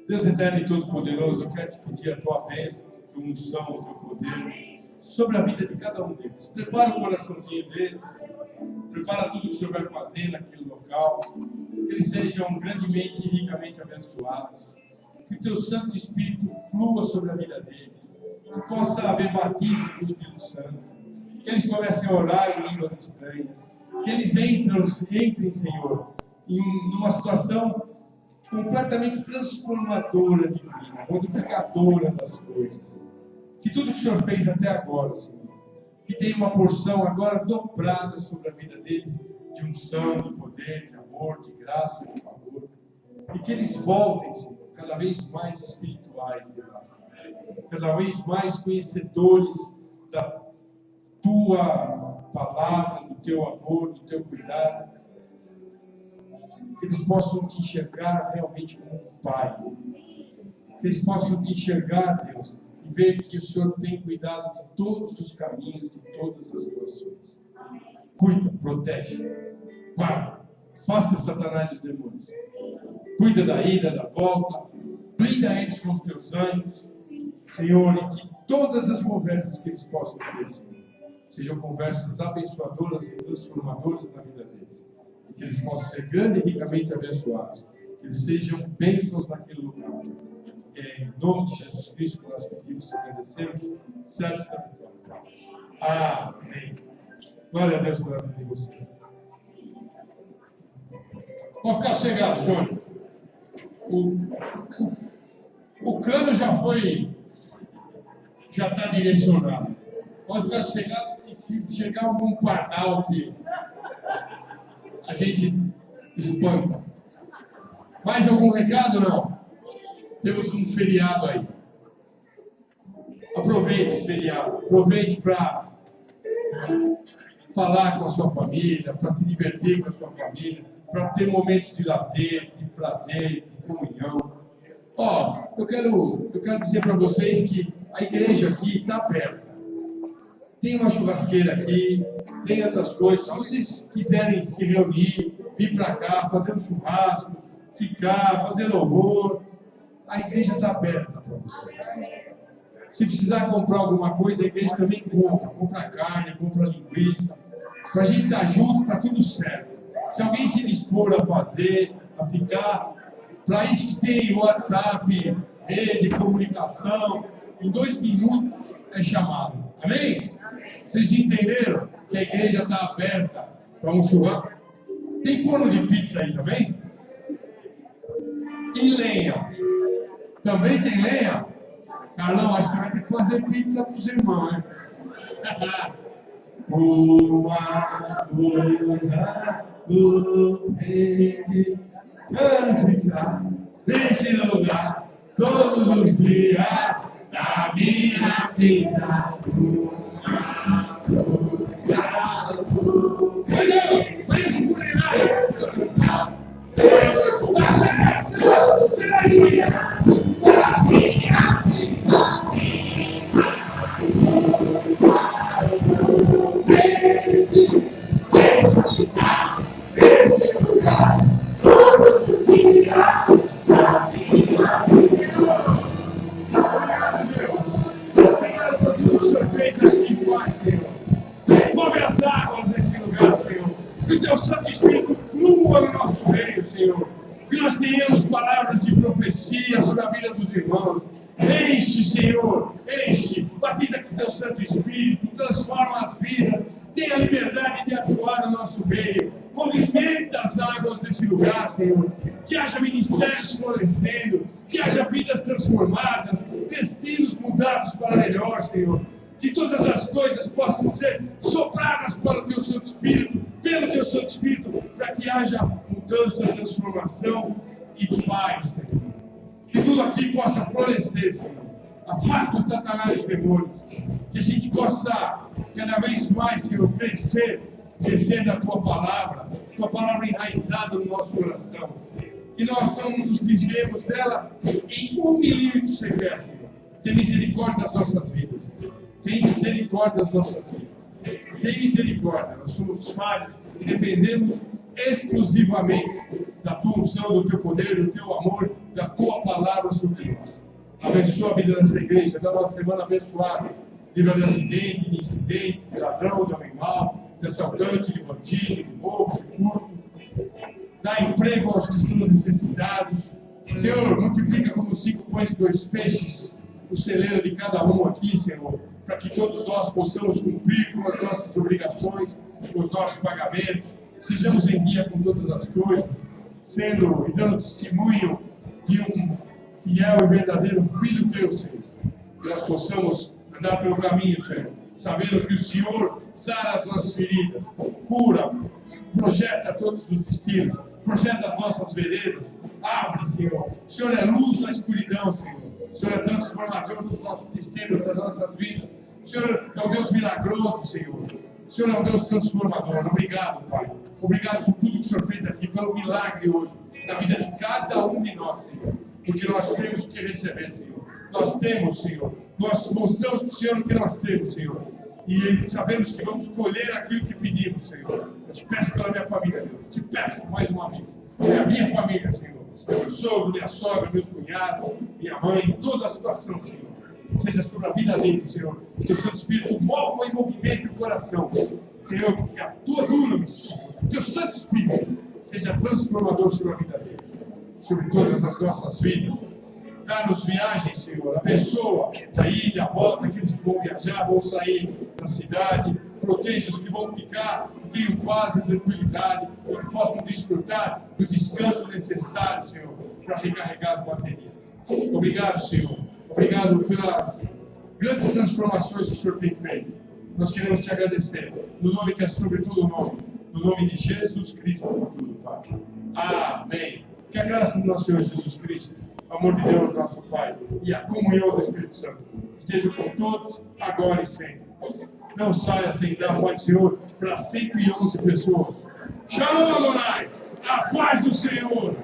Deus eterno e todo-poderoso, eu quero te pedir a tua bênção, a tua unção, o teu poder sobre a vida de cada um deles. Prepara o coraçãozinho deles, prepara tudo que o Senhor vai fazer naquele local, que eles sejam grandemente e ricamente abençoados, que o teu Santo Espírito flua sobre a vida deles, que possa haver batismo do Espírito Santo, que eles comecem a orar em línguas estranhas, que eles entrem, Senhor, em uma situação completamente transformadora de vida, modificadora das coisas. Que tudo que o Senhor fez até agora, Senhor, que tenha uma porção agora dobrada sobre a vida deles, de unção, de poder, de amor, de graça, de favor. E que eles voltem, Senhor, cada vez mais espirituais de lá, Senhor. Cada vez mais conhecedores da tua palavra, do teu amor, do teu cuidado. Que eles possam te enxergar realmente como um Pai. Que eles possam te enxergar, Deus, e ver que o Senhor tem cuidado de todos os caminhos, de todas as situações. Cuida, protege, guarda, afasta Satanás dos demônios. Cuida da ida, da volta, blinda eles com os teus anjos, Senhor, e que todas as conversas que eles possam ter, Senhor, sejam conversas abençoadoras e transformadoras na vida deles. Que eles possam ser grandes e ricamente abençoados. Que eles sejam bênçãos naquele lugar. Em nome de Jesus Cristo, que nós pedimos e agradecemos. Certos da vitória. Amém. Glória a Deus pela vida de vocês. Pode ficar chegado, Jônio. O cano já está direcionado. Pode ficar chegado e se chegar algum pardal que a gente espanta. Mais algum recado? Não? Temos um feriado aí. Aproveite esse feriado. Aproveite para falar com a sua família, para se divertir com a sua família, para ter momentos de lazer, de prazer, de comunhão. Eu quero dizer para vocês que a igreja aqui está aberta. Tem uma churrasqueira aqui, tem outras coisas. Se vocês quiserem se reunir, vir para cá, fazer um churrasco, ficar, fazer louvor, a igreja está aberta para vocês. Se precisar comprar alguma coisa, a igreja também compra. Compra carne, compra linguiça. Para a gente estar junto, está tudo certo. Se alguém se dispor a fazer, a ficar, para isso que tem WhatsApp, rede, comunicação, em 2 minutos é chamado. Amém? Vocês entenderam que a igreja está aberta para um churrasco? Tem forno de pizza aí também? E lenha? Também tem lenha? Carlão, acho que você vai ter que fazer pizza para os irmãos, hein? Uma coisa do rei quero ficar nesse lugar todos os dias. da minha vida. Parece por aí. O Senhor fez aqui, Pai, Senhor. Move as águas nesse lugar, Senhor. Que o Teu Santo Espírito flua no nosso meio, Senhor. Que nós tenhamos palavras de profecia sobre a vida dos irmãos. Enche, Senhor, enche. Batiza com o Teu Santo Espírito. Transforma as vidas. Tenha liberdade de atuar no nosso meio. Movimenta as águas desse lugar, Senhor. Que haja ministérios florescendo. Que haja vidas transformadas. Destinos mudados para melhor, Senhor. Que todas as coisas possam ser sopradas para o Teu Santo Espírito, pelo Teu Santo Espírito, para que haja mudança, transformação e paz, Senhor. Que tudo aqui possa florescer, Senhor. Afasta os satanás e demônios. Que a gente possa, cada vez mais, Senhor, crescer da Tua palavra enraizada no nosso coração. Que nós não nos desviemos dela em 1 milímetro sequer, Senhor. Tem misericórdia das nossas vidas. Tem misericórdia das nossas vidas. Tem misericórdia. Nós somos falhos e dependemos exclusivamente da Tua unção, do Teu poder, do Teu amor, da Tua palavra sobre nós. Abençoa a vida dessa igreja, dá uma semana abençoada. Livra de acidente, de incidente, de ladrão, de homem mau, de assaltante, de bandido, de roubo, de furto. Dá emprego aos que estão necessitados. Senhor, multiplica como 5 pães e 2 peixes o celeiro de cada um aqui, Senhor, para que todos nós possamos cumprir com as nossas obrigações, com os nossos pagamentos, sejamos em dia com todas as coisas, sendo e dando testemunho de um fiel e verdadeiro Filho Teu, Senhor. Que nós possamos andar pelo caminho, Senhor, sabendo que o Senhor sara as nossas feridas, cura, projeta todos os destinos, projeta as nossas veredas, abre, Senhor. O Senhor é luz na escuridão, Senhor. O Senhor é transformador dos nossos destinos, das nossas vidas. O Senhor é um Deus milagroso, Senhor. O Senhor é um Deus transformador. Obrigado, Pai. Obrigado por tudo que o Senhor fez aqui, pelo milagre hoje, na vida de cada um de nós, Senhor. Porque nós temos que receber, Senhor. Nós temos, Senhor. Nós mostramos para o Senhor o que nós temos, Senhor. E sabemos que vamos colher aquilo que pedimos, Senhor. Eu te peço pela minha família, Deus. Te peço mais uma vez. É a minha família, Senhor. Meu sogro, minha sogra, meus cunhados, minha mãe, toda a situação, Senhor. Seja sobre a vida deles, Senhor. Que o Santo Espírito mova e movimente o coração. Senhor, que a tua dunamis, o teu Santo Espírito, seja transformador sobre a vida deles. Sobre todas as nossas vidas. Dá-nos viagens, Senhor. Abençoa a ilha, a volta, aqueles que vão viajar, vão sair da cidade. Proteja os que vão ficar, que tenham paz e tranquilidade, e que possam desfrutar do descanso necessário, Senhor, para recarregar as baterias. Obrigado, Senhor. Obrigado pelas grandes transformações que o Senhor tem feito. Nós queremos te agradecer, no nome que é sobre todo nome, no nome de Jesus Cristo, por tudo, Pai. Amém. Que a graça do nosso Senhor Jesus Cristo, o amor de Deus, nosso Pai, e a comunhão do Espírito Santo estejam com todos, agora e sempre. Não saia sem dar a paz do Senhor para 111 pessoas. Shalom, Adonai! A paz do Senhor!